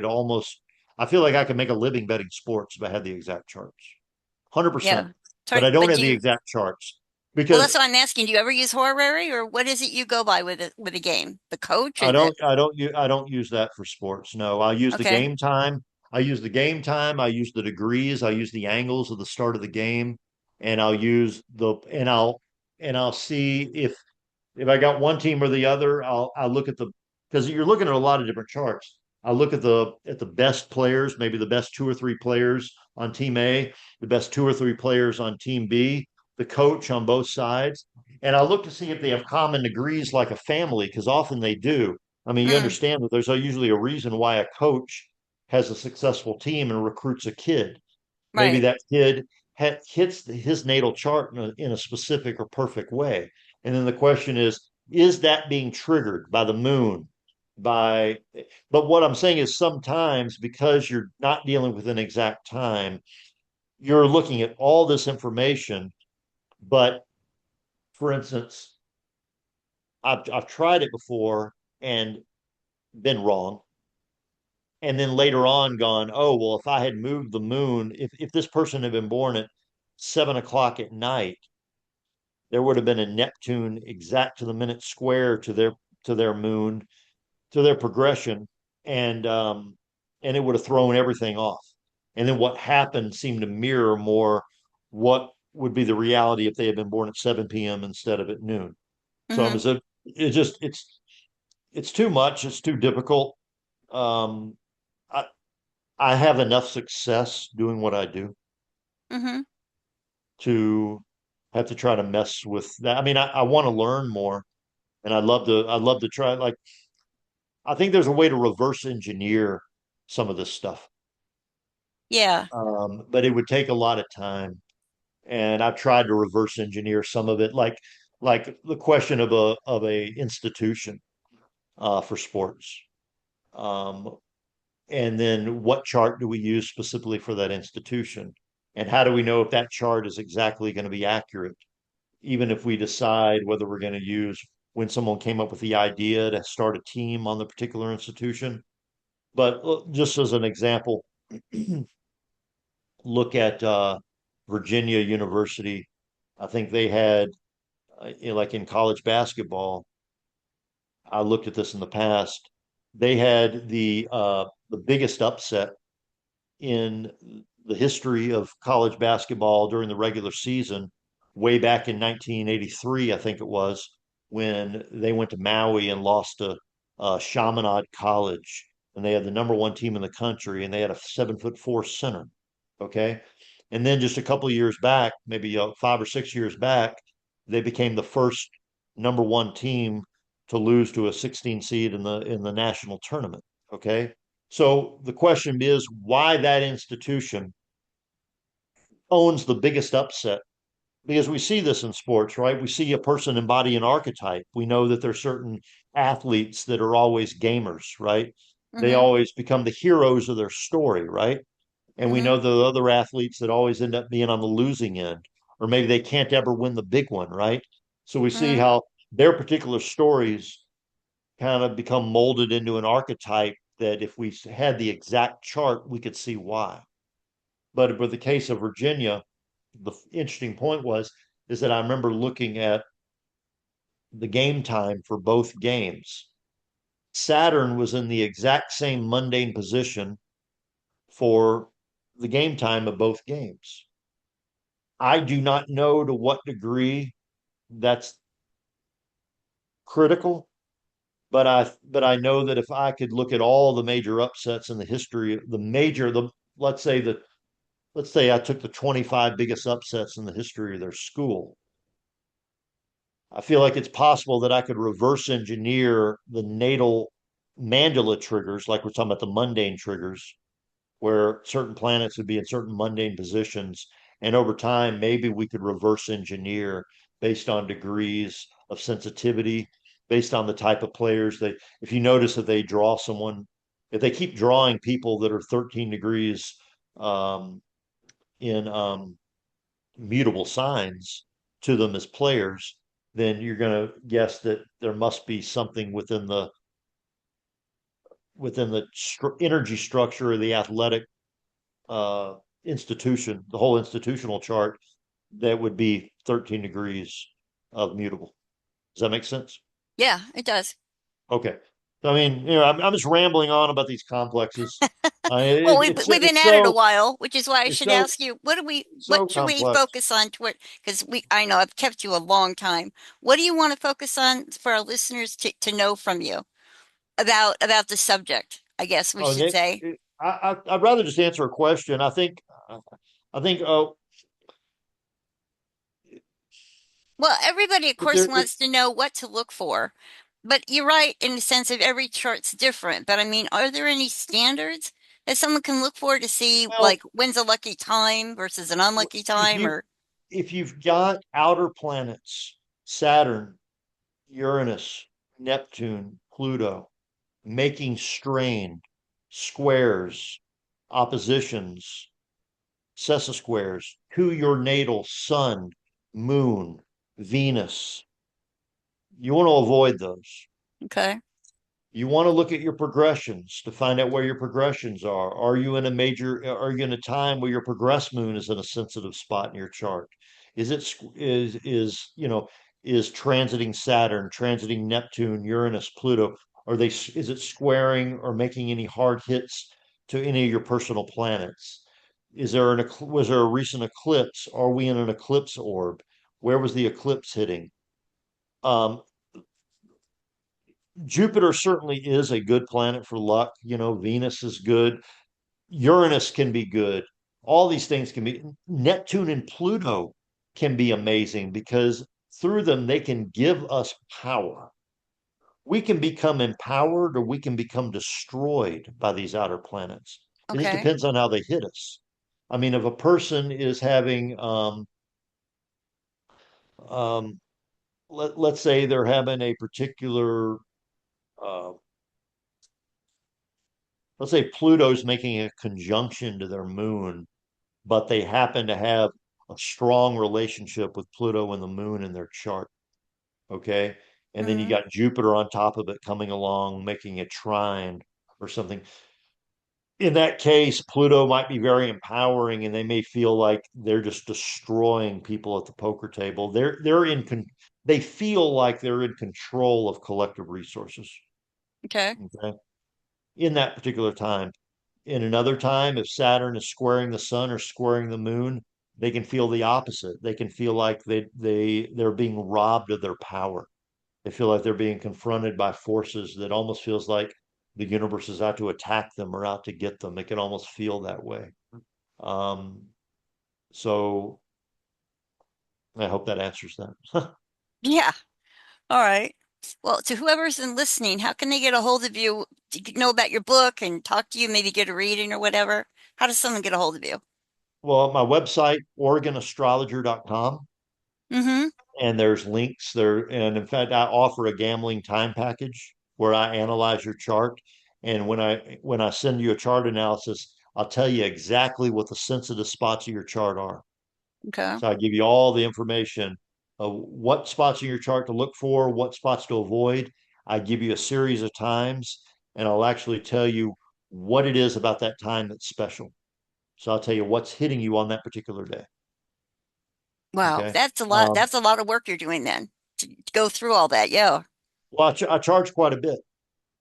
make a living betting sports if I had the exact charts. 100%. Yeah. But I don't But have the you, exact charts well, because that's what I'm asking. Do you ever use horary, or what is it you go by with a game? The coach or the? I don't use that for sports. No, I use the Okay. game time. I use the game time. I use the degrees. I use the angles of the start of the game, and I'll use the and I'll see if I got one team or the other, I'll look at the because you're looking at a lot of different charts. I look at the best players, maybe the best two or three players on team A, the best two or three players on team B, the coach on both sides, and I look to see if they have common degrees like a family because often they do. I mean, you Mm, understand that there's usually a reason why a coach has a successful team and recruits a kid. Maybe right. that kid hits his natal chart in a specific or perfect way. And then the question is that being triggered by the moon? By, but what I'm saying is sometimes because you're not dealing with an exact time, you're looking at all this information. But for instance, I've tried it before and been wrong. And then later on gone, oh, well, if I had moved the moon, if this person had been born at 7 o'clock at night, there would have been a Neptune exact to the minute square to their moon, to their progression, and and it would have thrown everything off. And then what happened seemed to mirror more what would be the reality if they had been born at 7 p.m. instead of at noon. So I Mm-hmm. was it just it's too much, it's too difficult. Um I I have enough success doing what I do. Mm-hmm. to have to try to mess with that. I mean, I want to learn more, and I'd love to try. Like, I think there's a way to reverse engineer some of this stuff, Yeah. but it would take a lot of time. And I've tried to reverse engineer some of it, like the question of a institution for sports. Um, and then what chart do we use specifically for that institution? And how do we know if that chart is exactly going to be accurate, even if we decide whether we're going to use when someone came up with the idea to start a team on the particular institution? But just as an example, look at Virginia University. I think they had, like in college basketball, I looked at this in the past. They had the biggest upset in the history of college basketball during the regular season, way back in 1983, I think it was, when they went to Maui and lost to Chaminade College, and they had the number one team in the country, and they had a 7'4" center. Okay, and then just a couple of years back, maybe 5 or 6 years back, they became the first number one team to lose to a 16 seed in the national tournament. Okay, so the question is why that institution owns the biggest upset, because we see this in sports, right? We see a person embody an archetype. We know that there's certain athletes that are always gamers, right? They Mm-hmm. always become the heroes of their story, right? And we Mm-hmm. know the other athletes that always end up being on the losing end, or maybe they can't ever win the big one, right? So we see Mm-hmm. how their particular stories kind of become molded into an archetype that if we had the exact chart, we could see why. But with the case of Virginia, the interesting point was is that I remember looking at the game time for both games. Saturn was in the exact same mundane position for the game time of both games. I do not know to what degree that's critical, but I know that if I could look at all the major upsets in the history, the let's say that let's say I took the 25 biggest upsets in the history of their school. I feel like it's possible that I could reverse engineer the natal mandala triggers, like we're talking about the mundane triggers, where certain planets would be in certain mundane positions. And over time, maybe we could reverse engineer based on degrees of sensitivity, based on the type of players they, if you notice that they draw someone, if they keep drawing people that are 13 degrees um, in mutable signs to them as players, then you're going to guess that there must be something within the energy structure of the athletic uh, institution, the whole institutional chart, that would be 13 degrees of mutable. Does that make sense? Yeah, it does. Okay. I mean, I'm just rambling on about these complexes. Well, It, we've it's we've been it's at it a so while, which is why I it's should so ask you, what so should we complex. focus on toward, because I know I've kept you a long time. What do you want to focus on for our listeners to know from you about the subject, I guess we Oh, should say. I'd rather just answer a question. I think Well, everybody, of if course, there if, wants to know what to look for. But you're right in the sense of every chart's different. But I mean, are there any standards that someone can look for to see, well, like, when's a lucky time versus an unlucky if time? you Or, if you've got outer planets, Saturn, Uranus, Neptune, Pluto, making strain, squares, oppositions, sesosquares to your natal sun, moon, Venus, you want to avoid those. okay. You want to look at your progressions to find out where your progressions are. Are you in a time where your progress moon is in a sensitive spot in your chart? Is it is transiting Saturn, transiting Neptune, Uranus, Pluto? Is it squaring or making any hard hits to any of your personal planets? Was there a recent eclipse? Are we in an eclipse orb? Where was the eclipse hitting? Um, Jupiter certainly is a good planet for luck. Venus is good. Uranus can be good. All these things can be. Neptune and Pluto. can be amazing because through them, they can give us power. We can become empowered or we can become destroyed by these outer planets. It just Okay. depends on how they hit us. I mean, if a person is having, um, let's say they're having a particular, uh, let's say Pluto's making a conjunction to their moon, but they happen to have a strong relationship with Pluto and the moon in their chart. Okay. And then you Hmm. got Jupiter on top of it coming along, making a trine or something. In that case, Pluto might be very empowering and they may feel like they're just destroying people at the poker table. They feel like they're in control of collective resources. Okay. Okay. In that particular time. In another time, if Saturn is squaring the sun or squaring the moon, they can feel the opposite. They can feel like they're being robbed of their power. They feel like they're being confronted by forces that almost feels like the universe is out to attack them or out to get them. It can almost feel that way. Um, so I hope that answers that. Yeah. All right. Well, to whoever's in listening, how can they get a hold of you to know about your book and talk to you, maybe get a reading or whatever? How does someone get a hold of you? Well, my website, OregonAstrologer.com, Mm-hmm. and there's links there. And in fact, I offer a gambling time package where I analyze your chart. And when I send you a chart analysis, I'll tell you exactly what the sensitive spots of your chart are. Okay. So I give you all the information of what spots in your chart to look for, what spots to avoid. I give you a series of times, and I'll actually tell you what it is about that time that's special. So I'll tell you what's hitting you on that particular day. Wow, Okay. that's a lot. Um, That's a lot of work you're doing then to go through all that. Yeah. well, I charge quite a bit.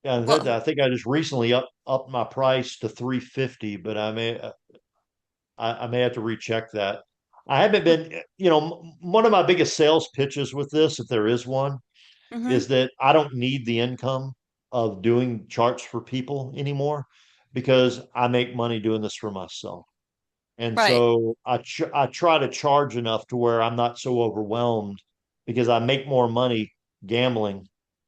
Yeah, in fact, Well, I think I just recently upped my price to 350, but I may have to recheck that. I haven't been, one of my biggest sales pitches with this, if there is one, mm-hmm. is that I don't need the income of doing charts for people anymore because I make money doing this for myself. And Right. so I try to charge enough to where I'm not so overwhelmed because I make more money gambling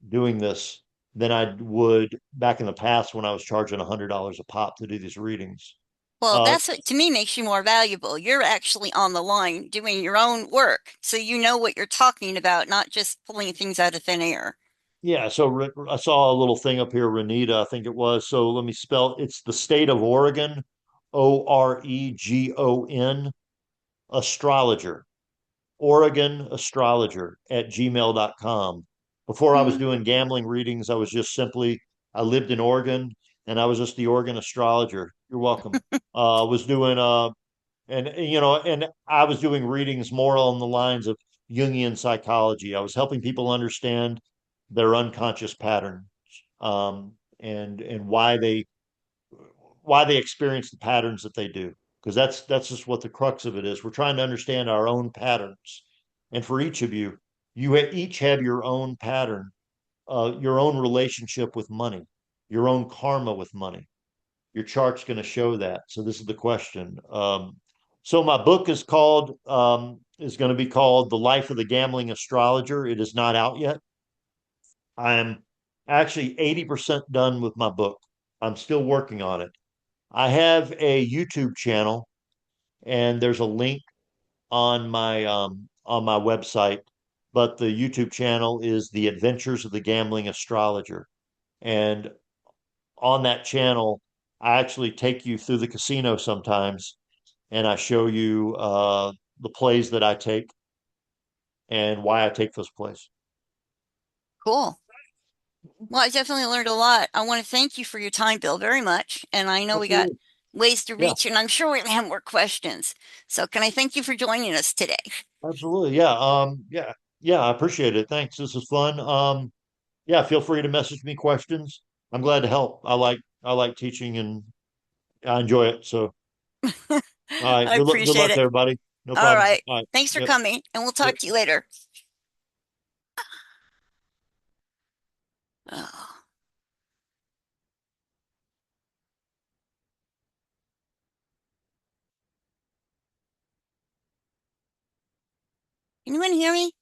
doing this than I would back in the past when I was charging $100 a pop to do these readings. Well, Uh, that's what to me makes you more valuable. You're actually on the line doing your own work. So you know what you're talking about, not just pulling things out of thin air. yeah, so I saw a little thing up here, Renita, I think it was. So let me spell. It's the state of Oregon, Oregon, astrologer, Oregon astrologer at gmail.com. Before I was Hmm. doing gambling readings, I was just simply, I lived in Oregon and I was just the Oregon astrologer. You're welcome. Was doing, and I was doing readings more on the lines of Jungian psychology. I was helping people understand their unconscious patterns, and why they experience the patterns that they do, because that's just what the crux of it is. We're trying to understand our own patterns, and for each of you, each have your own pattern, your own relationship with money, your own karma with money. Your chart's going to show that. So this is the question. So my book is going to be called The Life of the Gambling Astrologer. It is not out yet. I'm actually 80% done with my book. I'm still working on it. I have a YouTube channel, and there's a link on my website. But the YouTube channel is The Adventures of the Gambling Astrologer, and on that channel, I actually take you through the casino sometimes, and I show you the plays that I take and why I take those plays. Cool. Well, I definitely learned a lot. I want to thank you for your time, Bill, very much. And I know we got Absolutely. ways to Yeah, reach you, and I'm sure we're gonna have more questions. So can I thank you for joining us today? absolutely. Yeah. Yeah. I appreciate it. Thanks. This is fun. Yeah, feel free to message me questions. I'm glad to help. I like teaching and I enjoy it. So, all right. I Good appreciate luck, it. everybody. No All problem. right. All right. Thanks for Yep. coming, and we'll Yep. talk to you later. Oh. Anyone hear me?